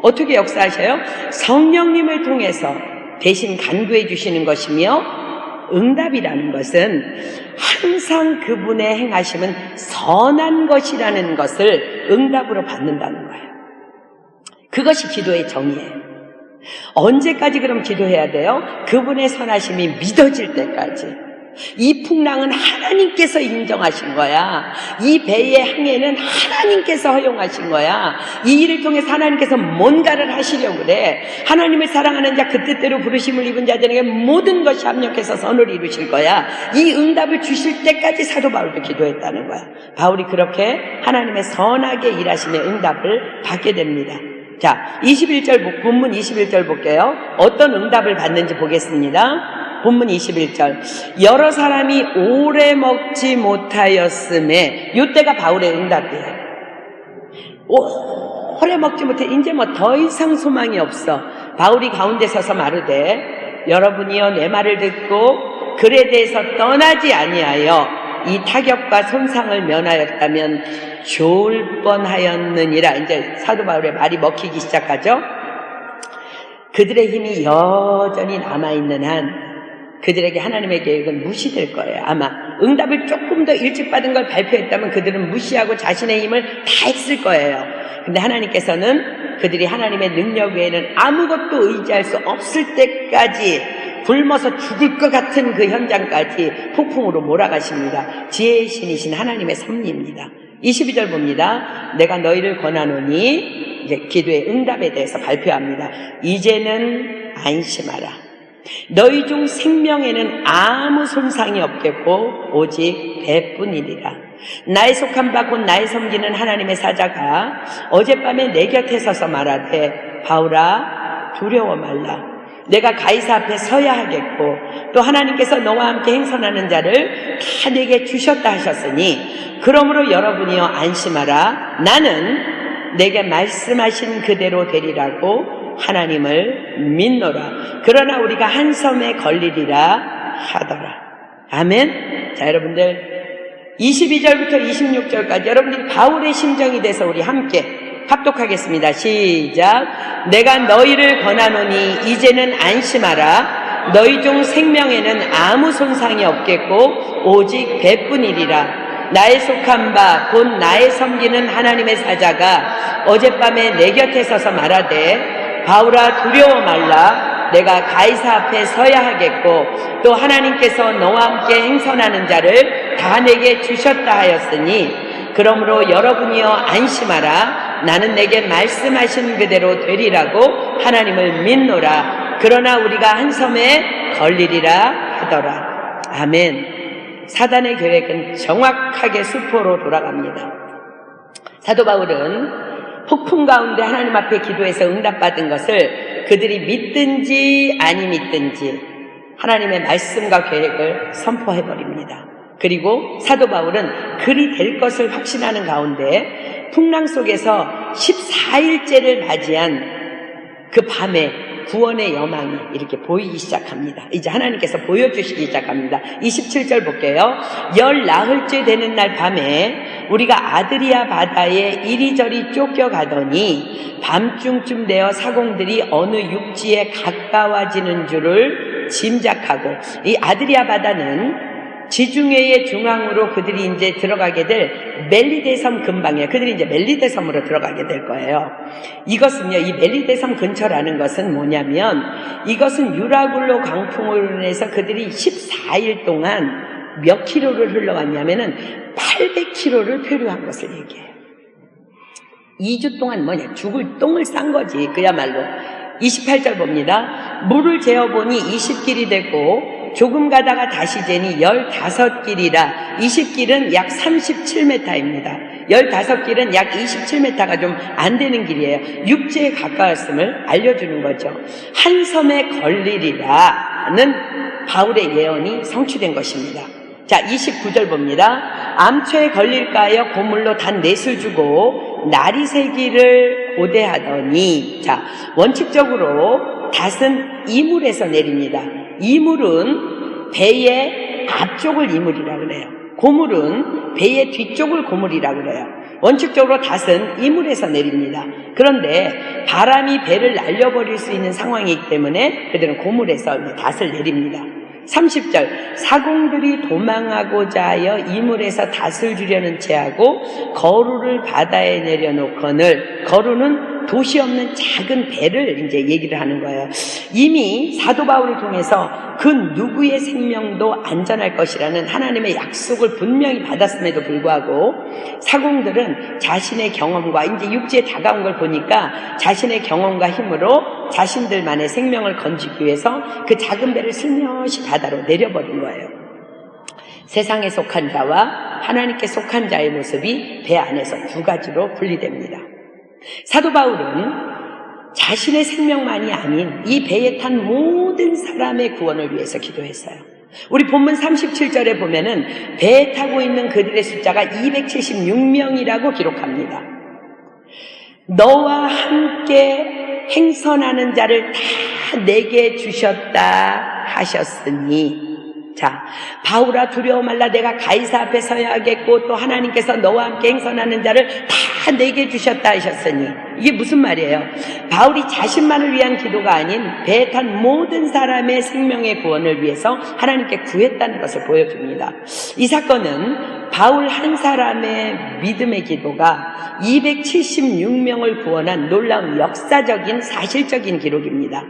어떻게 역사하셔요? 성령님을 통해서 대신 간구해 주시는 것이며 응답이라는 것은 항상 그분의 행하심은 선한 것이라는 것을 응답으로 받는다는 거예요. 그것이 기도의 정의예요. 언제까지 그럼 기도해야 돼요? 그분의 선하심이 믿어질 때까지. 이 풍랑은 하나님께서 인정하신 거야. 이 배의 항해는 하나님께서 허용하신 거야. 이 일을 통해서 하나님께서 뭔가를 하시려고 그래. 하나님을 사랑하는 자 그 뜻대로 부르심을 입은 자들에게 모든 것이 합력해서 선을 이루실 거야. 이 응답을 주실 때까지 사도 바울도 기도했다는 거야. 바울이 그렇게 하나님의 선하게 일하심의 응답을 받게 됩니다. 자, 21절 본문 21절 볼게요. 어떤 응답을 받는지 보겠습니다. 본문 21절. 여러 사람이 오래 먹지 못하였음에, 이때가 바울의 응답이에요. 오래 먹지 못해. 이제 더 이상 소망이 없어. 바울이 가운데 서서 마르되 여러분이여 내 말을 듣고 글에 대해서 떠나지 아니하여 이 타격과 손상을 면하였다면 좋을 뻔하였느니라. 이제 사도 바울의 말이 먹히기 시작하죠. 그들의 힘이 여전히 남아있는 한 그들에게 하나님의 계획은 무시될 거예요. 아마 응답을 조금 더 일찍 받은 걸 발표했다면 그들은 무시하고 자신의 힘을 다 했을 거예요. 근데 하나님께서는 그들이 하나님의 능력 외에는 아무것도 의지할 수 없을 때까지 굶어서 죽을 것 같은 그 현장까지 폭풍으로 몰아가십니다. 지혜의 신이신 하나님의 섭리입니다. 22절 봅니다. 내가 너희를 권하노니, 이제 기도의 응답에 대해서 발표합니다. 이제는 안심하라. 너희 중 생명에는 아무 손상이 없겠고 오직 배뿐이니라. 나의 속한 바 곧 나의 섬기는 하나님의 사자가 어젯밤에 내 곁에 서서 말하되 바울아 두려워 말라. 내가 가이사 앞에 서야 하겠고 또 하나님께서 너와 함께 행선하는 자를 다 내게 주셨다 하셨으니 그러므로 여러분이여 안심하라. 나는 내게 말씀하신 그대로 되리라고 하나님을 믿노라. 그러나 우리가 한 섬에 걸리리라 하더라. 아멘. 자, 여러분들 22절부터 26절까지 여러분들이 바울의 심정이 돼서 우리 함께 합독하겠습니다. 시작. 내가 너희를 권하노니 이제는 안심하라. 너희 중 생명에는 아무 손상이 없겠고 오직 배뿐이리라. 나의 속한 바 곧 나의 섬기는 하나님의 사자가 어젯밤에 내 곁에 서서 말하되 바울아 두려워 말라. 내가 가이사 앞에 서야 하겠고 또 하나님께서 너와 함께 행선하는 자를 다 내게 주셨다 하였으니 그러므로 여러분이여 안심하라. 나는 내게 말씀하신 그대로 되리라고 하나님을 믿노라. 그러나 우리가 한 섬에 걸리리라 하더라. 아멘. 사단의 계획은 정확하게 수포로 돌아갑니다. 사도 바울은 폭풍 가운데 하나님 앞에 기도해서 응답받은 것을 그들이 믿든지 아니 믿든지 하나님의 말씀과 계획을 선포해버립니다. 그리고 사도 바울은 그리 될 것을 확신하는 가운데 풍랑 속에서 14일째를 맞이한 그 밤에 구원의 여망이 이렇게 보이기 시작합니다. 이제 하나님께서 보여주시기 시작합니다. 27절 볼게요. 10나흘째 되는 날 밤에 우리가 아드리아 바다에 이리저리 쫓겨가더니 밤중쯤 되어 사공들이 어느 육지에 가까워지는 줄을 짐작하고, 이 아드리아 바다는 지중해의 중앙으로 그들이 이제 들어가게 될 멜리데 섬 근방에 그들이 이제 멜리데 섬으로 들어가게 될 거예요. 이것은요, 이 멜리데 섬 근처라는 것은 뭐냐면 이것은 유라굴로 강풍으로 인해서 그들이 14일 동안 몇 킬로를 흘러왔냐면은 800킬로를 표류한 것을 얘기해요. 2주 동안 뭐냐, 죽을 똥을 싼 거지, 그야말로. 28절 봅니다. 물을 재어보니 20길이 되고 조금 가다가 다시 재니 15길이라. 20길은 약 37m입니다. 15길은 약 27m가 좀 안 되는 길이에요. 육지에 가까웠음을 알려주는 거죠. 한 섬에 걸리리라는 바울의 예언이 성취된 것입니다. 자, 29절 봅니다. 암초에 걸릴까 하여 고물로 단 넷을 주고 날이 새기를 고대하더니, 자, 원칙적으로 닷은 이물에서 내립니다. 이물은 배의 앞쪽을 이물이라 그래요. 고물은 배의 뒤쪽을 고물이라 그래요. 원칙적으로 닷은 이물에서 내립니다. 그런데 바람이 배를 날려버릴 수 있는 상황이기 때문에 그들은 고물에서 닷을 내립니다. 30절, 사공들이 도망하고자 하여 이물에서 닷을 주려는 채하고 거루를 바다에 내려놓거늘, 거루는 도시 없는 작은 배를 이제 얘기를 하는 거예요. 이미 사도 바울을 통해서 그 누구의 생명도 안전할 것이라는 하나님의 약속을 분명히 받았음에도 불구하고 사공들은 자신의 경험과 이제 육지에 다가온 걸 보니까 자신의 경험과 힘으로 자신들만의 생명을 건지기 위해서 그 작은 배를 슬며시 바다로 내려버린 거예요. 세상에 속한 자와 하나님께 속한 자의 모습이 배 안에서 두 가지로 분리됩니다. 사도 바울은 자신의 생명만이 아닌 이 배에 탄 모든 사람의 구원을 위해서 기도했어요. 우리 본문 37절에 보면은 배에 타고 있는 그들의 숫자가 276명이라고 기록합니다. 너와 함께 행선하는 자를 다 내게 주셨다 하셨으니, 자, 바울아 두려워 말라. 내가 가이사 앞에 서야 하겠고 또 하나님께서 너와 함께 행선하는 자를 다 내게 주셨다 하셨으니, 이게 무슨 말이에요? 바울이 자신만을 위한 기도가 아닌 배에 탄 모든 사람의 생명의 구원을 위해서 하나님께 구했다는 것을 보여줍니다. 이 사건은 바울 한 사람의 믿음의 기도가 276명을 구원한 놀라운 역사적인 사실적인 기록입니다.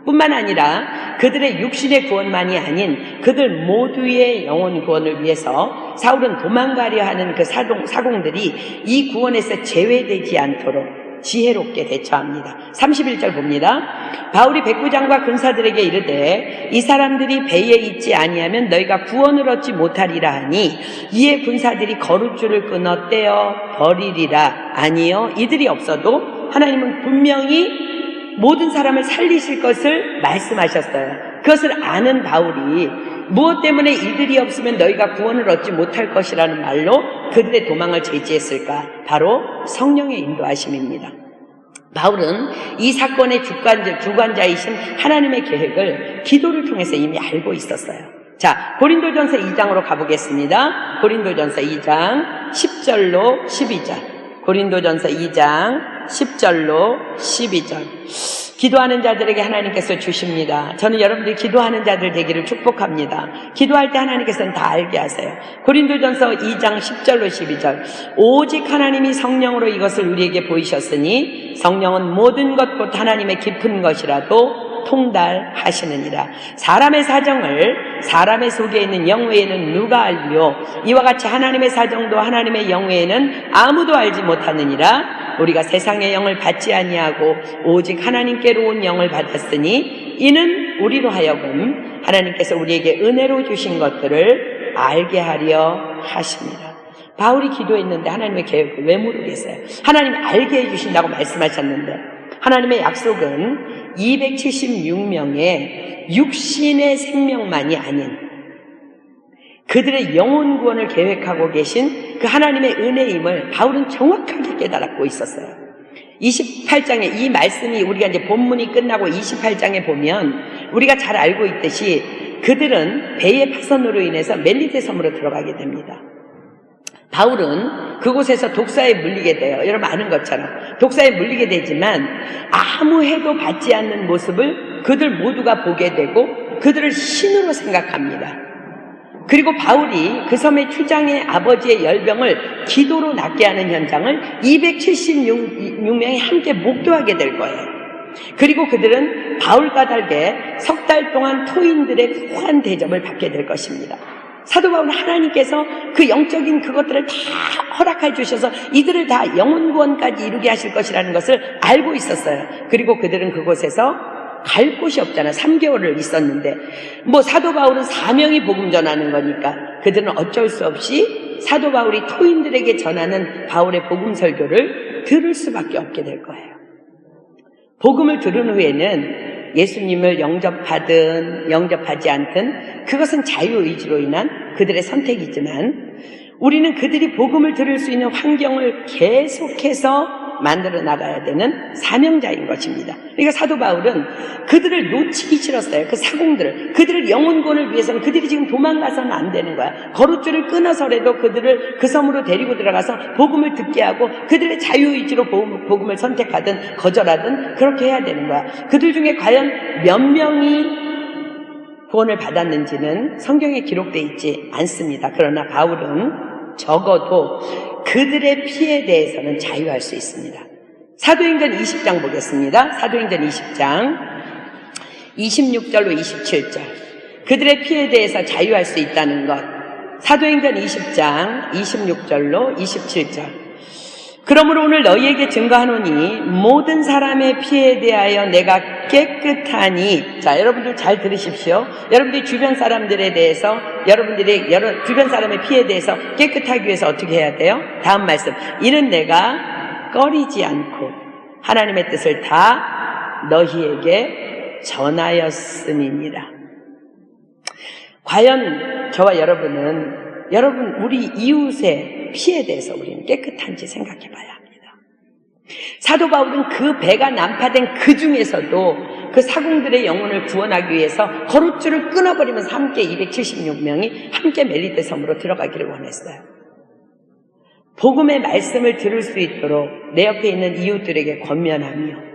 뿐만 아니라 그들의 육신의 구원만이 아닌 그들 모두의 영혼 구원을 위해서 사울은 도망가려 하는 그 사공들이 이 구원에서 제외되지 않도록 지혜롭게 대처합니다. 31절 봅니다. 바울이 백부장과 군사들에게 이르되 이 사람들이 배에 있지 아니하면 너희가 구원을 얻지 못하리라 하니, 이에 군사들이 거룻줄을 끊어 떼어 버리리라. 아니요, 이들이 없어도 하나님은 분명히 모든 사람을 살리실 것을 말씀하셨어요. 그것을 아는 바울이 무엇 때문에 이들이 없으면 너희가 구원을 얻지 못할 것이라는 말로 그들의 도망을 제지했을까? 바로 성령의 인도하심입니다. 바울은 이 사건의 주관자이신 하나님의 계획을 기도를 통해서 이미 알고 있었어요. 자, 고린도전서 2장으로 가보겠습니다. 고린도전서 2장 10절로 12절. 고린도전서 2장 10절로 12절. 기도하는 자들에게 하나님께서 주십니다. 저는 여러분들이 기도하는 자들 되기를 축복합니다. 기도할 때 하나님께서는 다 알게 하세요. 고린도전서 2장 10절로 12절. 오직 하나님이 성령으로 이것을 우리에게 보이셨으니 성령은 모든 것 곧 하나님의 깊은 것이라도 통달하시느니라. 사람의 사정을 사람의 속에 있는 영 외에는 누가 알리요? 이와 같이 하나님의 사정도 하나님의 영 외에는 아무도 알지 못하느니라. 우리가 세상의 영을 받지 아니하고 오직 하나님께로 온 영을 받았으니 이는 우리로 하여금 하나님께서 우리에게 은혜로 주신 것들을 알게 하려 하십니다. 바울이 기도했는데 하나님의 계획을 왜 모르겠어요? 하나님이 알게 해주신다고 말씀하셨는데 하나님의 약속은 276명의 육신의 생명만이 아닌 그들의 영혼 구원을 계획하고 계신 그 하나님의 은혜임을 바울은 정확하게 깨달았고 있었어요. 28장에 이 말씀이 우리가 이제 본문이 끝나고 28장에 보면 우리가 잘 알고 있듯이 그들은 배의 파선으로 인해서 멜리데 섬으로 들어가게 됩니다. 바울은 그곳에서 독사에 물리게 돼요. 여러분 아는 것처럼 독사에 물리게 되지만 아무 해도 받지 않는 모습을 그들 모두가 보게 되고 그들을 신으로 생각합니다. 그리고 바울이 그 섬의 추장의 아버지의 열병을 기도로 낫게 하는 현장을 276명이 함께 목도하게 될 거예요. 그리고 그들은 바울과 달게 석 달 동안 토인들의 후한 대접을 받게 될 것입니다. 사도 바울은 하나님께서 그 영적인 그것들을 다 허락해 주셔서 이들을 다 영혼 구원까지 이루게 하실 것이라는 것을 알고 있었어요. 그리고 그들은 그곳에서 갈 곳이 없잖아. 3개월을 있었는데 사도 바울은 사명이 복음 전하는 거니까 그들은 어쩔 수 없이 사도 바울이 토인들에게 전하는 바울의 복음 설교를 들을 수밖에 없게 될 거예요. 복음을 들은 후에는 예수님을 영접하든 영접하지 않든 그것은 자유의지로 인한 그들의 선택이지만 우리는 그들이 복음을 들을 수 있는 환경을 계속해서 만들어 나가야 되는 사명자인 것입니다. 그러니까 사도 바울은 그들을 놓치기 싫었어요. 그 사공들을. 그들을 영혼구원을 위해서는 그들이 지금 도망가서는 안 되는 거야. 거룻줄을 끊어서라도 그들을 그 섬으로 데리고 들어가서 복음을 듣게 하고 그들의 자유의지로 복음을 선택하든 거절하든 그렇게 해야 되는 거야. 그들 중에 과연 몇 명이 구원을 받았는지는 성경에 기록되어 있지 않습니다. 그러나 바울은 적어도 그들의 피에 대해서는 자유할 수 있습니다. 사도행전 20장 보겠습니다. 사도행전 20장 26절로 27절. 그들의 피에 대해서 자유할 수 있다는 것. 사도행전 20장 26절로 27절. 그러므로 오늘 너희에게 증거하노니 모든 사람의 피에 대하여 내가 깨끗하니. 자, 여러분들 잘 들으십시오. 여러분들이 주변 사람들에 대해서 여러분들이 주변 사람의 피에 대해서 깨끗하기 위해서 어떻게 해야 돼요? 다음 말씀. 이는 내가 꺼리지 않고 하나님의 뜻을 다 너희에게 전하였음이니라. 과연 저와 여러분은 우리 이웃의 피에 대해서 우리는 깨끗한지 생각해 봐야 합니다. 사도 바울은 그 배가 난파된 그 중에서도 그 사공들의 영혼을 구원하기 위해서 거룻줄을 끊어버리면서 함께 276명이 함께 멜리데 섬으로 들어가기를 원했어요. 복음의 말씀을 들을 수 있도록 내 옆에 있는 이웃들에게 권면하며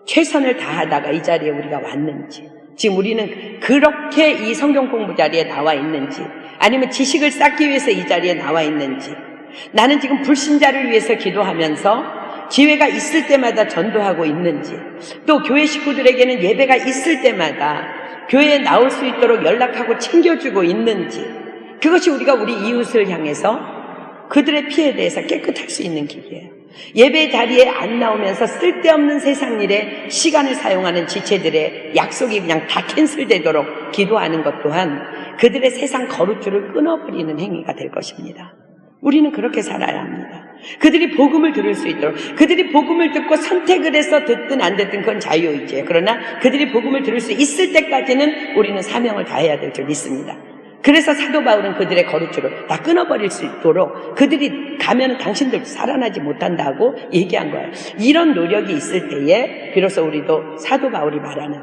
최선을 다하다가 이 자리에 우리가 왔는지, 지금 우리는 그렇게 이 성경 공부 자리에 나와 있는지, 아니면 지식을 쌓기 위해서 이 자리에 나와 있는지, 나는 지금 불신자를 위해서 기도하면서 기회가 있을 때마다 전도하고 있는지, 또 교회 식구들에게는 예배가 있을 때마다 교회에 나올 수 있도록 연락하고 챙겨주고 있는지, 그것이 우리가 우리 이웃을 향해서 그들의 피에 대해서 깨끗할 수 있는 길이에요. 예배 자리에 안 나오면서 쓸데없는 세상 일에 시간을 사용하는 지체들의 약속이 그냥 다 캔슬되도록 기도하는 것 또한 그들의 세상 거룻줄을 끊어버리는 행위가 될 것입니다. 우리는 그렇게 살아야 합니다. 그들이 복음을 들을 수 있도록, 그들이 복음을 듣고 선택을 해서 듣든 안 듣든 그건 자유의지예요. 그러나 그들이 복음을 들을 수 있을 때까지는 우리는 사명을 다해야 될 줄 믿습니다. 그래서 사도 바울은 그들의 거룩줄을 다 끊어버릴 수 있도록 그들이 가면 당신들 살아나지 못한다고 얘기한 거예요. 이런 노력이 있을 때에 비로소 우리도 사도 바울이 말하는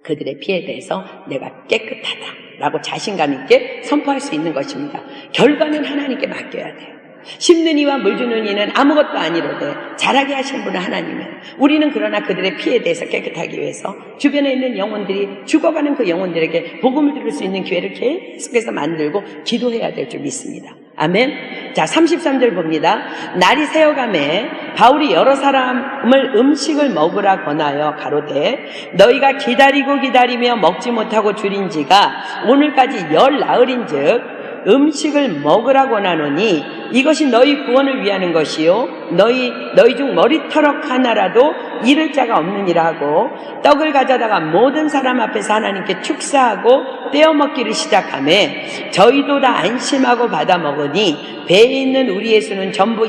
그들의 피에 대해서 내가 깨끗하다라고 자신감 있게 선포할 수 있는 것입니다. 결과는 하나님께 맡겨야 돼요. 심는 이와 물 주는 이는 아무것도 아니로되 잘하게 하신 분은 하나님이에요. 우리는 그러나 그들의 피에 대해서 깨끗하기 위해서 주변에 있는 영혼들이 죽어가는 그 영혼들에게 복음을 들을 수 있는 기회를 계속해서 만들고 기도해야 될 줄 믿습니다. 아멘. 자, 33절 봅니다. 날이 새어가매 바울이 여러 사람을 음식을 먹으라 권하여 가로되 너희가 기다리며 먹지 못하고 줄인 지가 오늘까지 열 나흘인즉 음식을 먹으라 권하노니 이것이 너희 구원을 위하는 것이요 너희 중 머리털럭 하나라도 잃을 자가 없느니라 하고 떡을 가져다가 모든 사람 앞에서 하나님께 축사하고 떼어먹기를 시작하매 저희도 다 안심하고 받아 먹으니 배에 있는 우리 예수는 전부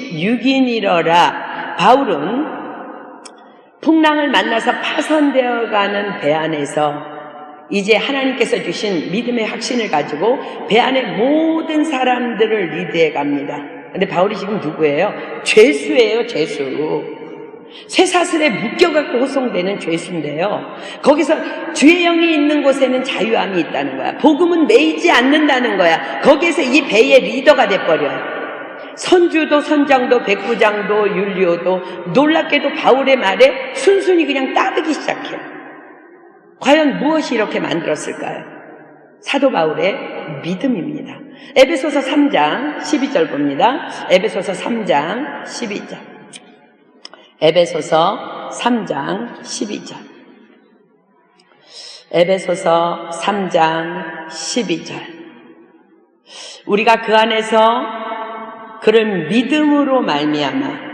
276인이러라. 바울은 풍랑을 만나서 파손되어가는 배 안에서 이제 하나님께서 주신 믿음의 확신을 가지고 배 안에 모든 사람들을 리드해 갑니다. 근데 바울이 지금 누구예요? 죄수예요, 죄수. 쇠사슬에 묶여갖고 호송되는 죄수인데요. 거기서 주의 영이 있는 곳에는 자유함이 있다는 거야. 복음은 매이지 않는다는 거야. 거기에서 이 배의 리더가 돼버려요. 선주도 선장도 백부장도 율리오도 놀랍게도 바울의 말에 순순히 그냥 따르기 시작해요. 과연 무엇이 이렇게 만들었을까요? 사도 바울의 믿음입니다. 에베소서 3장 12절 봅니다. 에베소서 3장 12절. 에베소서 3장 12절. 에베소서 3장 12절. 우리가 그 안에서 그를 믿음으로 말미암아,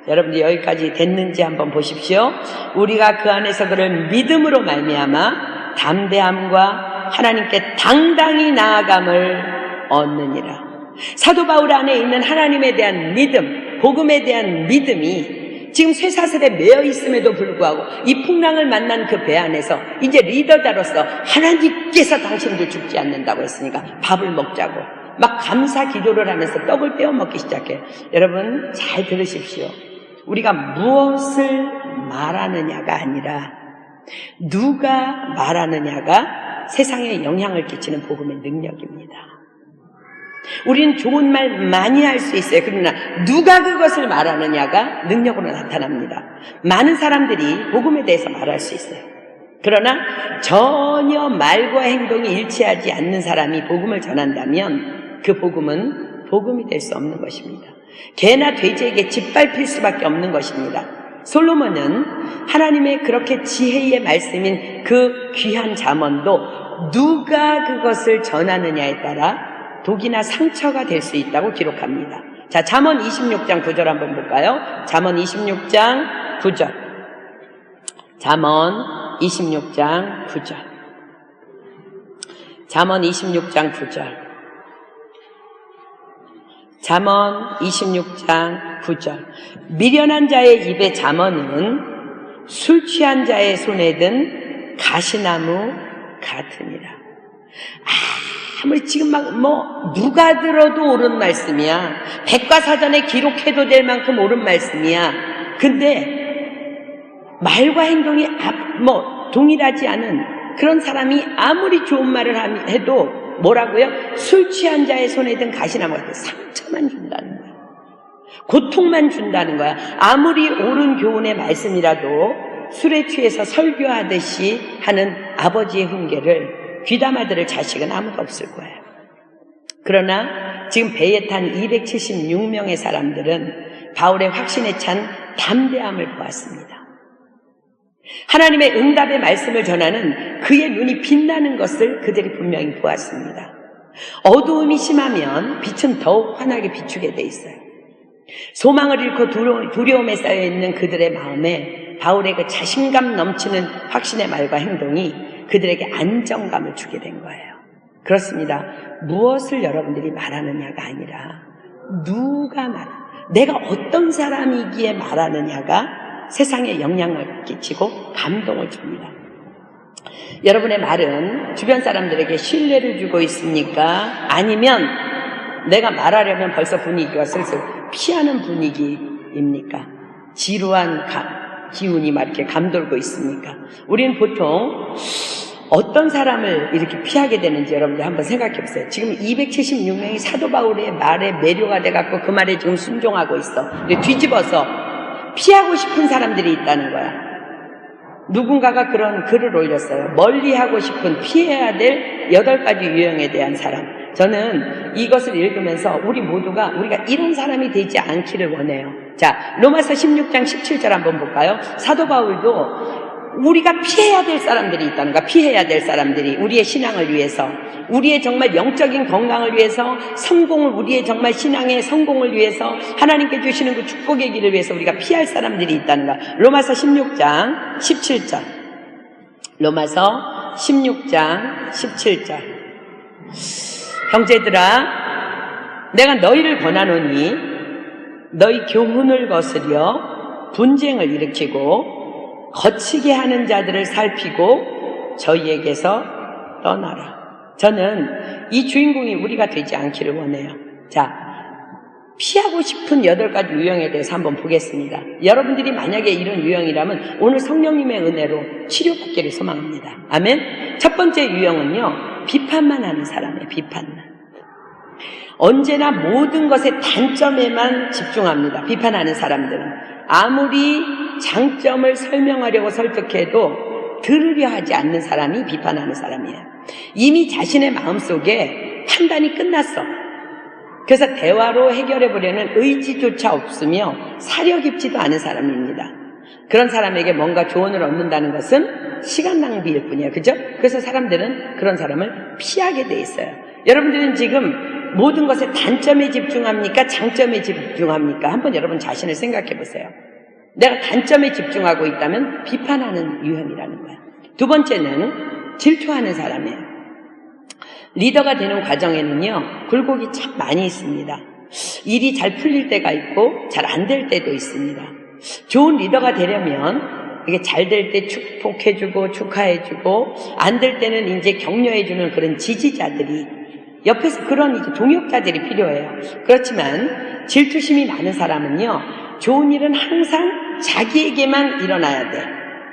여러분들 여기까지 됐는지 한번 보십시오. 우리가 그 안에서 그를 믿음으로 말미암아 담대함과 하나님께 당당히 나아감을 얻느니라. 사도 바울 안에 있는 하나님에 대한 믿음, 복음에 대한 믿음이 지금 쇠사슬에 매여 있음에도 불구하고 이 풍랑을 만난 그 배 안에서 이제 리더자로서 하나님께서 당신들 죽지 않는다고 했으니까 밥을 먹자고 막 감사 기도를 하면서 떡을 떼어 먹기 시작해요. 여러분 잘 들으십시오. 우리가 무엇을 말하느냐가 아니라 누가 말하느냐가 세상에 영향을 끼치는 복음의 능력입니다. 우리는 좋은 말 많이 할 수 있어요. 그러나 누가 그것을 말하느냐가 능력으로 나타납니다. 많은 사람들이 복음에 대해서 말할 수 있어요. 그러나 전혀 말과 행동이 일치하지 않는 사람이 복음을 전한다면 그 복음은 복음이 될 수 없는 것입니다. 개나 돼지에게 짓밟힐 수밖에 없는 것입니다. 솔로몬은 하나님의 그렇게 지혜의 말씀인 그 귀한 잠언도 누가 그것을 전하느냐에 따라 독이나 상처가 될 수 있다고 기록합니다. 자, 잠언 26장 9절 한번 볼까요? 잠언 26장 9절. 잠언 26장 9절. 잠언 26장 9절. 잠언 26장 9절. 미련한 자의 입의 잠언은 술 취한 자의 손에 든 가시나무 같으니라. 아무리 지금 누가 들어도 옳은 말씀이야. 백과사전에 기록해도 될 만큼 옳은 말씀이야. 근데 말과 행동이 동일하지 않은 그런 사람이 아무리 좋은 말을 해도 뭐라고요? 술 취한 자의 손에 든 가시나무 같은 상처만 준다는 거야. 고통만 준다는 거야. 아무리 옳은 교훈의 말씀이라도 술에 취해서 설교하듯이 하는 아버지의 훈계를 귀담아 들을 자식은 아무도 없을 거예요. 그러나 지금 배에 탄 276명의 사람들은 바울의 확신에 찬 담대함을 보았습니다. 하나님의 응답의 말씀을 전하는 그의 눈이 빛나는 것을 그들이 분명히 보았습니다. 어두움이 심하면 빛은 더욱 환하게 비추게 돼 있어요. 소망을 잃고 두려움에 쌓여있는 그들의 마음에 바울의 그 자신감 넘치는 확신의 말과 행동이 그들에게 안정감을 주게 된 거예요. 그렇습니다. 무엇을 여러분들이 말하느냐가 아니라 누가 내가 어떤 사람이기에 말하느냐가 세상에 영향을 끼치고 감동을 줍니다. 여러분의 말은 주변 사람들에게 신뢰를 주고 있습니까? 아니면 내가 말하려면 벌써 분위기가 슬슬 피하는 분위기입니까? 지루한 기운이 막 이렇게 감돌고 있습니까? 우리는 보통 어떤 사람을 이렇게 피하게 되는지 여러분들 한번 생각해 보세요. 지금 276명이 사도 바울의 말에 매료가 돼갖고 그 말에 지금 순종하고 있어. 뒤집어서 피하고 싶은 사람들이 있다는 거야. 누군가가 그런 글을 올렸어요. 멀리하고 싶은 피해야 될 8가지 유형에 대한 사람. 저는 이것을 읽으면서 우리가 이런 사람이 되지 않기를 원해요. 자, 로마서 16장 17절 한번 볼까요? 사도 바울도 우리가 피해야 될 사람들이 있다는 거야. 피해야 될 사람들이 우리의 신앙을 위해서, 우리의 정말 영적인 건강을 위해서, 우리의 정말 신앙의 성공을 위해서, 하나님께 주시는 그 축복의 길을 위해서 우리가 피할 사람들이 있다는 거야. 로마서 16장 17절. 로마서 16장 17절. 형제들아, 내가 너희를 권하노니 너희 교훈을 거스려 분쟁을 일으키고 거치게 하는 자들을 살피고 저희에게서 떠나라. 저는 이 주인공이 우리가 되지 않기를 원해요. 자, 피하고 싶은 8가지 유형에 대해서 한번 보겠습니다. 여러분들이 만약에 이런 유형이라면 오늘 성령님의 은혜로 치료받기를 소망합니다. 아멘. 첫 번째 유형은요, 비판만 하는 사람이에요. 비판만. 언제나 모든 것의 단점에만 집중합니다. 비판하는 사람들은 아무리 장점을 설명하려고 설득해도 들으려 하지 않는 사람이 비판하는 사람이에요. 이미 자신의 마음속에 판단이 끝났어. 그래서 대화로 해결해 보려는 의지조차 없으며 사려 깊지도 않은 사람입니다. 그런 사람에게 뭔가 조언을 얻는다는 것은 시간 낭비일 뿐이에요. 그죠? 그래서 사람들은 그런 사람을 피하게 돼 있어요. 여러분들은 지금 모든 것의 단점에 집중합니까? 장점에 집중합니까? 한번 여러분 자신을 생각해 보세요. 내가 단점에 집중하고 있다면 비판하는 유형이라는 거야. 두 번째는 질투하는 사람이에요. 리더가 되는 과정에는요, 굴곡이 참 많이 있습니다. 일이 잘 풀릴 때가 있고 잘 안 될 때도 있습니다. 좋은 리더가 되려면 이게 잘 될 때 축복해주고 축하해주고 안 될 때는 이제 격려해주는 그런 지지자들이 옆에서 그런 이제 동역자들이 필요해요. 그렇지만 질투심이 많은 사람은요, 좋은 일은 항상 자기에게만 일어나야 돼.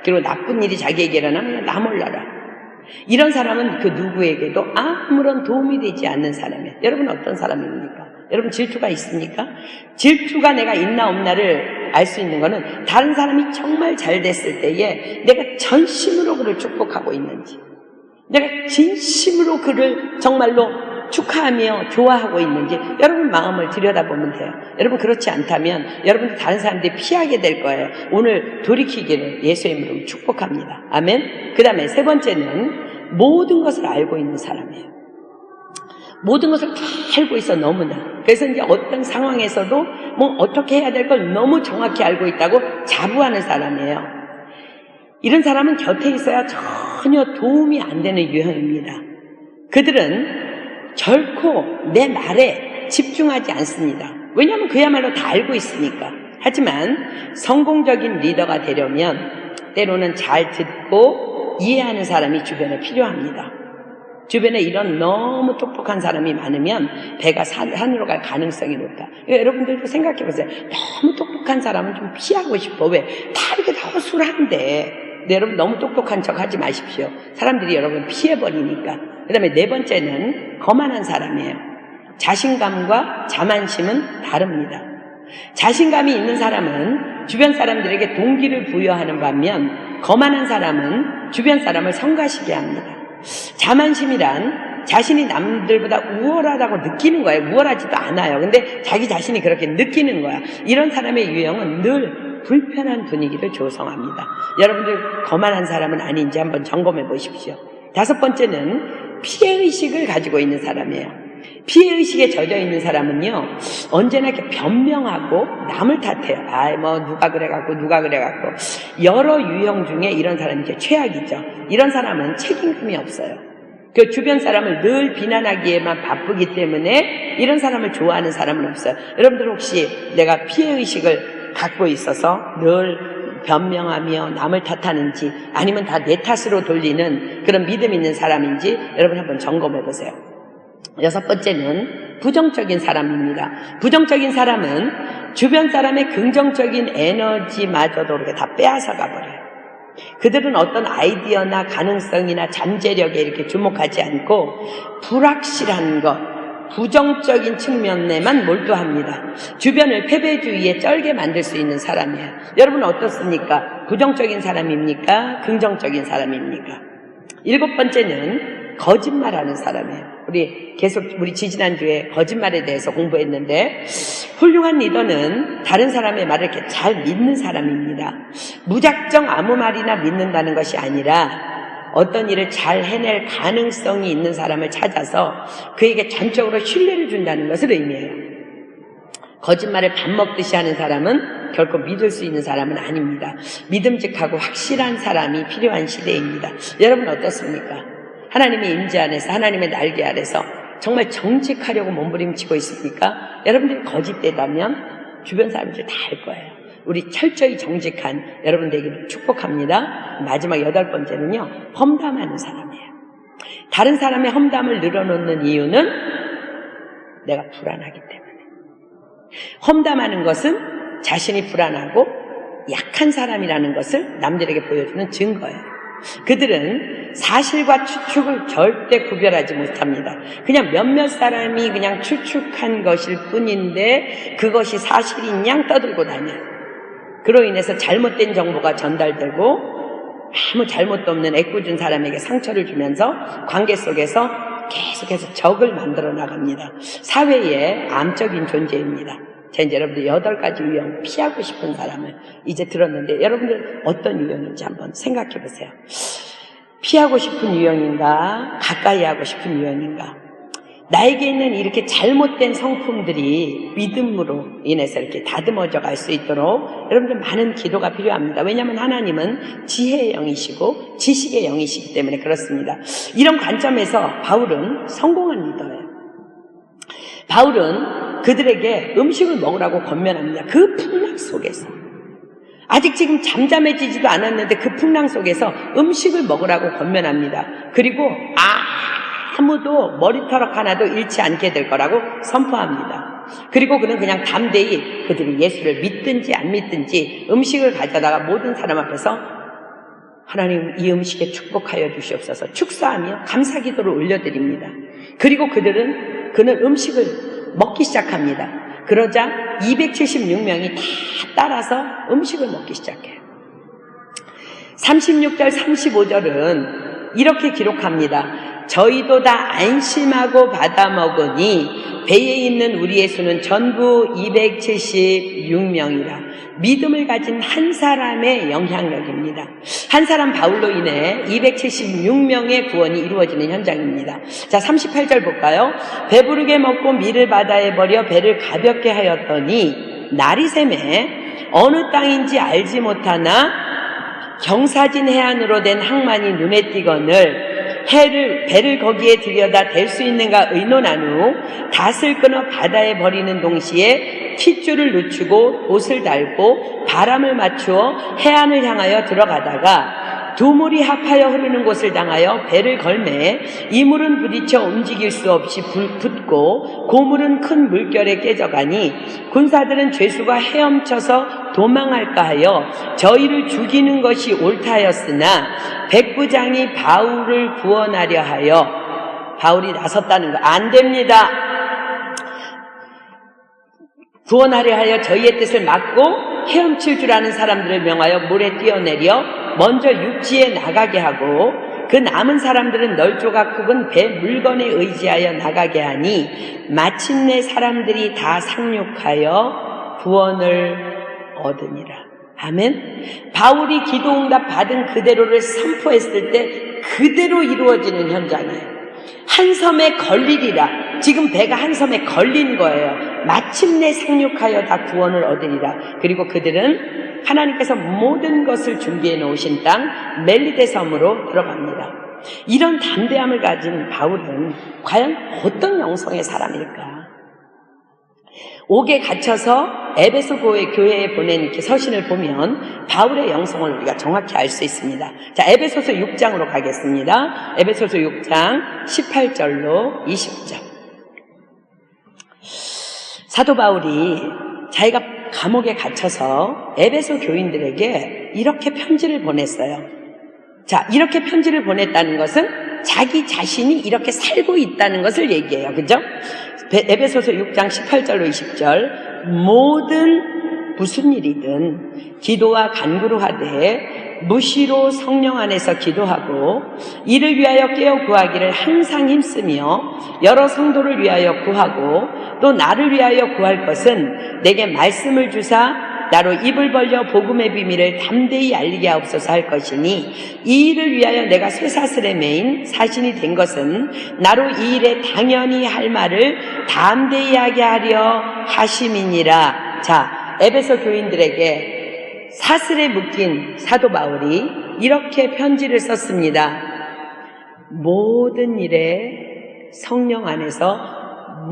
그리고 나쁜 일이 자기에게 일어나면 나 몰라라. 이런 사람은 그 누구에게도 아무런 도움이 되지 않는 사람이에요. 여러분 어떤 사람입니까? 여러분 질투가 있습니까? 질투가 내가 있나 없나를 알 수 있는 거는 다른 사람이 정말 잘 됐을 때에 내가 전심으로 그를 축복하고 있는지, 내가 진심으로 그를 정말로 축하하며 좋아하고 있는지 여러분 마음을 들여다보면 돼요. 여러분 그렇지 않다면 여러분도 다른 사람들이 피하게 될 거예요. 오늘 돌이키기를 예수의 이름으로 축복합니다. 아멘. 그 다음에 세 번째는 모든 것을 알고 있는 사람이에요. 모든 것을 다 알고 있어, 너무나. 그래서 이제 어떤 상황에서도 뭐 어떻게 해야 될 걸 너무 정확히 알고 있다고 자부하는 사람이에요. 이런 사람은 곁에 있어야 전혀 도움이 안 되는 유형입니다. 그들은 결코 내 말에 집중하지 않습니다. 왜냐하면 그야말로 다 알고 있으니까. 하지만 성공적인 리더가 되려면 때로는 잘 듣고 이해하는 사람이 주변에 필요합니다. 주변에 이런 너무 똑똑한 사람이 많으면 배가 산으로 갈 가능성이 높다. 여러분들도 생각해 보세요. 너무 똑똑한 사람은 좀 피하고 싶어. 왜? 다 이렇게 다 허술한데. 네, 여러분 너무 똑똑한 척 하지 마십시오. 사람들이 여러분 피해버리니까. 그 다음에 네 번째는 거만한 사람이에요. 자신감과 자만심은 다릅니다. 자신감이 있는 사람은 주변 사람들에게 동기를 부여하는 반면 거만한 사람은 주변 사람을 성가시게 합니다. 자만심이란 자신이 남들보다 우월하다고 느끼는 거예요. 우월하지도 않아요. 근데 자기 자신이 그렇게 느끼는 거야. 이런 사람의 유형은 늘 불편한 분위기를 조성합니다. 여러분들 거만한 사람은 아닌지 한번 점검해 보십시오. 다섯 번째는 피해의식을 가지고 있는 사람이에요. 피해의식에 젖어 있는 사람은요, 언제나 이렇게 변명하고 남을 탓해요. 누가 그래갖고. 여러 유형 중에 이런 사람이 이제 최악이죠. 이런 사람은 책임감이 없어요. 그 주변 사람을 늘 비난하기에만 바쁘기 때문에 이런 사람을 좋아하는 사람은 없어요. 여러분들 혹시 내가 피해의식을 갖고 있어서 늘 변명하며 남을 탓하는지 아니면 다 내 탓으로 돌리는 그런 믿음 있는 사람인지 여러분 한번 점검해 보세요. 6번째는 부정적인 사람입니다. 부정적인 사람은 주변 사람의 긍정적인 에너지마저도 이렇게 다 빼앗아 가버려요. 그들은 어떤 아이디어나 가능성이나 잠재력에 이렇게 주목하지 않고 불확실한 것, 부정적인 측면에만 몰두합니다. 주변을 패배주의에 쩔게 만들 수 있는 사람이에요. 여러분 어떻습니까? 부정적인 사람입니까? 긍정적인 사람입니까? 7번째는 거짓말하는 사람이에요. 우리 지지난주에 거짓말에 대해서 공부했는데 훌륭한 리더는 다른 사람의 말을 이렇게 잘 믿는 사람입니다. 무작정 아무 말이나 믿는다는 것이 아니라 어떤 일을 잘 해낼 가능성이 있는 사람을 찾아서 그에게 전적으로 신뢰를 준다는 것을 의미해요. 거짓말을 밥 먹듯이 하는 사람은 결코 믿을 수 있는 사람은 아닙니다. 믿음직하고 확실한 사람이 필요한 시대입니다. 여러분 어떻습니까? 하나님의 임재 안에서 하나님의 날개 아래서 정말 정직하려고 몸부림치고 있습니까? 여러분들이 거짓되다면 주변 사람들 다 알 거예요. 우리 철저히 정직한 여러분 되기를 축복합니다. 마지막 8번째는요. 험담하는 사람이에요. 다른 사람의 험담을 늘어놓는 이유는 내가 불안하기 때문에. 험담하는 것은 자신이 불안하고 약한 사람이라는 것을 남들에게 보여주는 증거예요. 그들은 사실과 추측을 절대 구별하지 못합니다. 그냥 몇몇 사람이 그냥 추측한 것일 뿐인데 그것이 사실인 양 떠들고 다녀요. 그로 인해서 잘못된 정보가 전달되고 아무 잘못도 없는 애꿎은 사람에게 상처를 주면서 관계 속에서 계속해서 적을 만들어 나갑니다. 사회의 암적인 존재입니다. 자, 이제 여러분들 8가지 유형 피하고 싶은 사람을 이제 들었는데 여러분들 어떤 유형인지 한번 생각해 보세요. 피하고 싶은 유형인가? 가까이 하고 싶은 유형인가? 나에게 있는 이렇게 잘못된 성품들이 믿음으로 인해서 이렇게 다듬어져 갈 수 있도록 여러분들 많은 기도가 필요합니다. 왜냐하면 하나님은 지혜의 영이시고 지식의 영이시기 때문에 그렇습니다. 이런 관점에서 바울은 성공한 리더예요. 바울은 그들에게 음식을 먹으라고 권면합니다. 그 풍랑 속에서. 아직 지금 잠잠해지지도 않았는데 그 풍랑 속에서 음식을 먹으라고 권면합니다. 그리고 아무도 머리털 하나도 잃지 않게 될 거라고 선포합니다. 그리고 그는 그냥 담대히 그들이 예수를 믿든지 안 믿든지 음식을 가져다가 모든 사람 앞에서 하나님 이 음식에 축복하여 주시옵소서 축사하며 감사기도를 올려드립니다. 그리고 그는 음식을 먹기 시작합니다. 그러자 276명이 다 따라서 음식을 먹기 시작해요. 36절 35절은 이렇게 기록합니다. 저희도 다 안심하고 받아 먹으니 배에 있는 우리의 수는 전부 276명이라. 믿음을 가진 한 사람의 영향력입니다. 한 사람 바울로 인해 276명의 구원이 이루어지는 현장입니다. 자, 38절 볼까요? 배부르게 먹고 밀을 바다에 버려 배를 가볍게 하였더니 날이 새매 어느 땅인지 알지 못하나 경사진 해안으로 된 항만이 눈에 띄거늘 배를 거기에 들여다 댈 수 있는가 의논한 후 닷을 끊어 바다에 버리는 동시에 핏줄을 늦추고 옷을 달고 바람을 맞추어 해안을 향하여 들어가다가 두 물이 합하여 흐르는 곳을 당하여 배를 걸매 이 물은 부딪혀 움직일 수 없이 붙고 고물은 큰 물결에 깨져가니 군사들은 죄수가 헤엄쳐서 도망할까 하여 저희를 죽이는 것이 옳다 하였으나 백부장이 바울을 구원하려 하여 바울이 나섰다는 거 안 됩니다. 구원하려 하여 저희의 뜻을 막고 헤엄칠 줄 아는 사람들을 명하여 물에 뛰어내려 먼저 육지에 나가게 하고 그 남은 사람들은 널조각 혹은 배 물건에 의지하여 나가게 하니 마침내 사람들이 다 상륙하여 구원을 얻으니라. 아멘. 바울이 기도응답 받은 그대로를 선포했을 때 그대로 이루어지는 현장이에요. 한 섬에 걸리리라. 지금 배가 한 섬에 걸린 거예요. 마침내 상륙하여 다 구원을 얻으리라. 그리고 그들은 하나님께서 모든 것을 준비해 놓으신 땅 멜리데 섬으로 들어갑니다. 이런 담대함을 가진 바울은 과연 어떤 영성의 사람일까? 옥에 갇혀서 에베소 교회에 보낸 이렇게 서신을 보면 바울의 영성을 우리가 정확히 알 수 있습니다. 자, 에베소서 6장으로 가겠습니다. 에베소서 6장 18절로 20절. 사도 바울이 자기가 감옥에 갇혀서 에베소 교인들에게 이렇게 편지를 보냈어요. 자, 이렇게 편지를 보냈다는 것은 자기 자신이 이렇게 살고 있다는 것을 얘기해요. 그죠? 에베소서 6장 18절로 20절. 모든 무슨 일이든 기도와 간구로 하되 무시로 성령 안에서 기도하고 이를 위하여 깨어 구하기를 항상 힘쓰며 여러 성도를 위하여 구하고 또 나를 위하여 구할 것은 내게 말씀을 주사 나로 입을 벌려 복음의 비밀을 담대히 알리게 하옵소서 할 것이니 이 일을 위하여 내가 쇠사슬에 매인 사신이 된 것은 나로 이 일에 당연히 할 말을 담대히 하게 하려 하심이니라. 자, 에베소 교인들에게 사슬에 묶인 사도 바울이 이렇게 편지를 썼습니다. 모든 일에 성령 안에서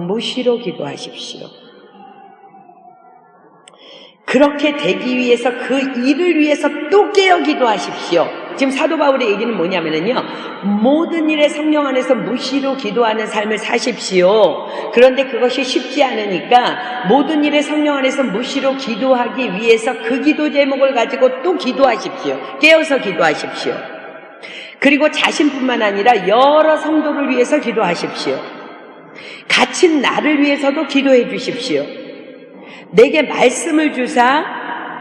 무시로 기도하십시오. 그렇게 되기 위해서 그 일을 위해서 또 깨어 기도하십시오. 지금 사도 바울의 얘기는 뭐냐면요, 모든 일에 성령 안에서 무시로 기도하는 삶을 사십시오. 그런데 그것이 쉽지 않으니까 모든 일에 성령 안에서 무시로 기도하기 위해서 그 기도 제목을 가지고 또 기도하십시오. 깨어서 기도하십시오. 그리고 자신뿐만 아니라 여러 성도를 위해서 기도하십시오. 갇힌 나를 위해서도 기도해 주십시오. 내게 말씀을 주사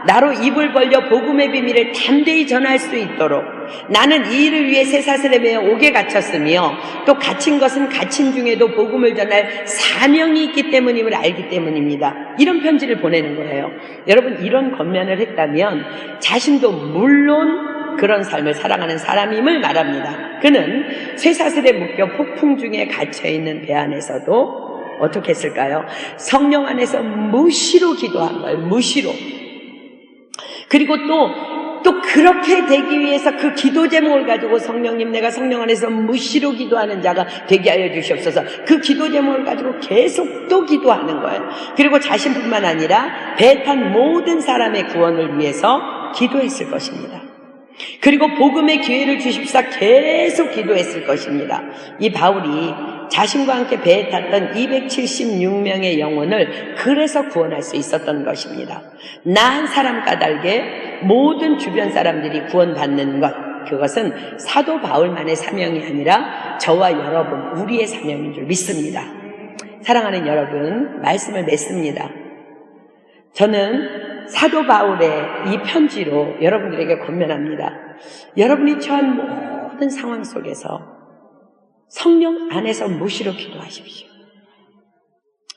나로 입을 벌려 복음의 비밀을 담대히 전할 수 있도록 나는 이 일을 위해 쇠사슬에 매어 옥에 갇혔으며 또 갇힌 것은 갇힌 중에도 복음을 전할 사명이 있기 때문임을 알기 때문입니다. 이런 편지를 보내는 거예요. 여러분, 이런 권면을 했다면 자신도 물론 그런 삶을 살아가는 사람임을 말합니다. 그는 쇠사슬에 묶여 폭풍 중에 갇혀있는 배 안에서도 어떻게 했을까요? 성령 안에서 무시로 기도한 거예요. 무시로. 그리고 또 그렇게 되기 위해서 그 기도 제목을 가지고 성령님, 내가 성령 안에서 무시로 기도하는 자가 되게 하여 주시옵소서. 그 기도 제목을 가지고 계속 또 기도하는 거예요. 그리고 자신뿐만 아니라 배 탄 모든 사람의 구원을 위해서 기도했을 것입니다. 그리고 복음의 기회를 주십사 계속 기도했을 것입니다. 이 바울이 자신과 함께 배에 탔던 276명의 영혼을 그래서 구원할 수 있었던 것입니다. 나 한 사람 까닭에 모든 주변 사람들이 구원받는 것, 그것은 사도 바울만의 사명이 아니라 저와 여러분, 우리의 사명인 줄 믿습니다. 사랑하는 여러분, 말씀을 맺습니다. 저는 사도 바울의 이 편지로 여러분들에게 권면합니다. 여러분이 처한 모든 상황 속에서 성령 안에서 무시로 기도하십시오.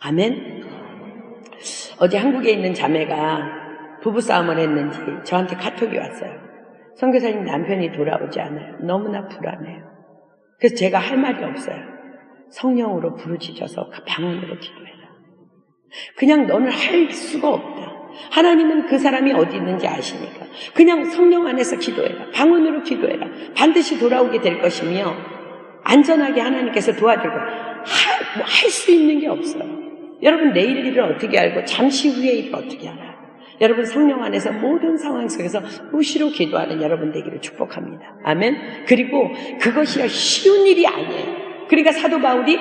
아멘. 어제 한국에 있는 자매가 부부싸움을 했는지 저한테 카톡이 왔어요. 선교사님, 남편이 돌아오지 않아요. 너무나 불안해요. 그래서 제가 할 말이 없어요. 성령으로 부르짖어서 방언으로 기도해라. 그냥 너는 할 수가 없다. 하나님은 그 사람이 어디 있는지 아시니까 그냥 성령 안에서 기도해라. 방언으로 기도해라. 반드시 돌아오게 될 것이며 안전하게 하나님께서 도와줄 거예요. 할 수 있는 게 없어요. 여러분, 내일 일을 어떻게 알고 잠시 후의 일을 어떻게 알아요? 여러분, 성령 안에서 모든 상황 속에서 무시로 기도하는 여러분 되기를 축복합니다. 아멘. 그리고 그것이 쉬운 일이 아니에요. 그러니까 사도 바울이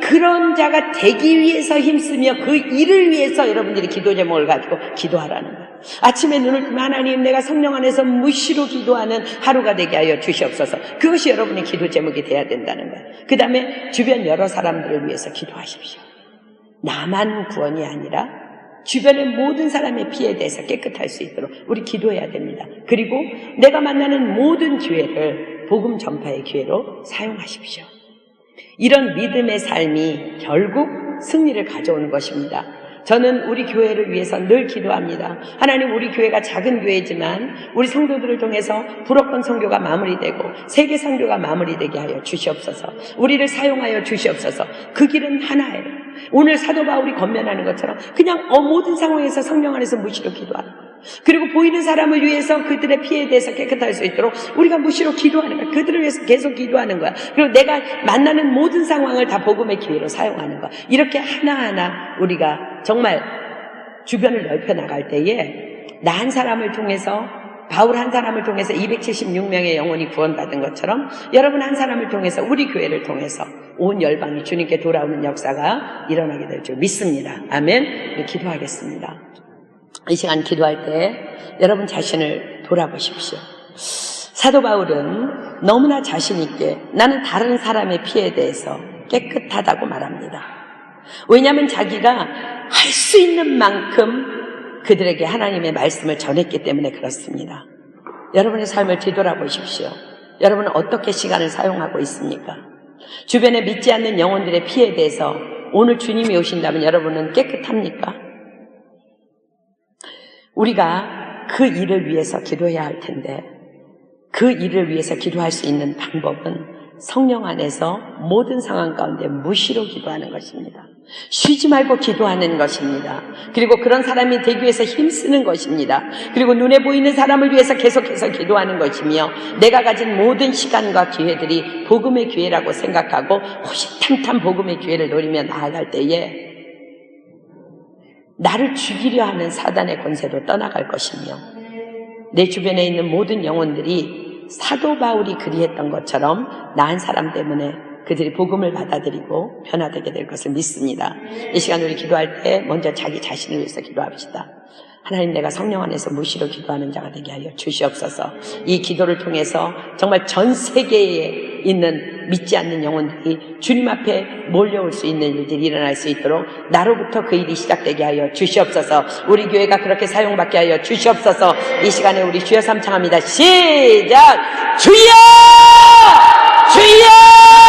그런 자가 되기 위해서 힘쓰며 그 일을 위해서 여러분들이 기도 제목을 가지고 기도하라는 거예요. 아침에 눈을 뜨면 하나님, 내가 성령 안에서 무시로 기도하는 하루가 되게 하여 주시옵소서. 그것이 여러분의 기도 제목이 돼야 된다는 거예요. 그 다음에 주변 여러 사람들을 위해서 기도하십시오. 나만 구원이 아니라 주변의 모든 사람의 피해에 대해서 깨끗할 수 있도록 우리 기도해야 됩니다. 그리고 내가 만나는 모든 기회를 복음 전파의 기회로 사용하십시오. 이런 믿음의 삶이 결국 승리를 가져오는 것입니다. 저는 우리 교회를 위해서 늘 기도합니다. 하나님, 우리 교회가 작은 교회지만 우리 성도들을 통해서 불어권 선교가 마무리되고 세계 선교가 마무리되게 하여 주시옵소서. 우리를 사용하여 주시옵소서. 그 길은 하나예요. 오늘 사도 바울이 권면하는 것처럼 그냥 모든 상황에서 성령 안에서 무시로 기도하는 거예요. 그리고 보이는 사람을 위해서 그들의 피해에 대해서 깨끗할 수 있도록 우리가 무시로 기도하는 거야. 그들을 위해서 계속 기도하는 거야. 그리고 내가 만나는 모든 상황을 다 복음의 기회로 사용하는 거야. 이렇게 하나하나 우리가 정말 주변을 넓혀 나갈 때에 나 한 사람을 통해서, 바울 한 사람을 통해서 276명의 영혼이 구원받은 것처럼 여러분 한 사람을 통해서, 우리 교회를 통해서 온 열방이 주님께 돌아오는 역사가 일어나게 될 줄 믿습니다. 아멘. 우리 기도하겠습니다. 이 시간 기도할 때 여러분 자신을 돌아보십시오. 사도 바울은 너무나 자신 있게 나는 다른 사람의 피해에 대해서 깨끗하다고 말합니다. 왜냐하면 자기가 할 수 있는 만큼 그들에게 하나님의 말씀을 전했기 때문에 그렇습니다. 여러분의 삶을 뒤돌아보십시오. 여러분은 어떻게 시간을 사용하고 있습니까? 주변에 믿지 않는 영혼들의 피해에 대해서 오늘 주님이 오신다면 여러분은 깨끗합니까? 우리가 그 일을 위해서 기도해야 할 텐데, 그 일을 위해서 기도할 수 있는 방법은 성령 안에서 모든 상황 가운데 무시로 기도하는 것입니다. 쉬지 말고 기도하는 것입니다. 그리고 그런 사람이 되기 위해서 힘쓰는 것입니다. 그리고 눈에 보이는 사람을 위해서 계속해서 기도하는 것이며, 내가 가진 모든 시간과 기회들이 복음의 기회라고 생각하고 호시탐탐 복음의 기회를 노리며 나아갈 때에 나를 죽이려 하는 사단의 권세도 떠나갈 것이며, 내 주변에 있는 모든 영혼들이 사도 바울이 그리했던 것처럼 나 한 사람 때문에 그들이 복음을 받아들이고 변화되게 될 것을 믿습니다. 이 시간 우리 기도할 때 먼저 자기 자신을 위해서 기도합시다. 하나님, 내가 성령 안에서 무시로 기도하는 자가 되게 하여 주시옵소서. 이 기도를 통해서 정말 전 세계에 있는 믿지 않는 영혼들이 주님 앞에 몰려올 수 있는 일들이 일어날 수 있도록 나로부터 그 일이 시작되게 하여 주시옵소서. 우리 교회가 그렇게 사용받게 하여 주시옵소서. 이 시간에 우리 주여 삼창합니다. 시작! 주여! 주여!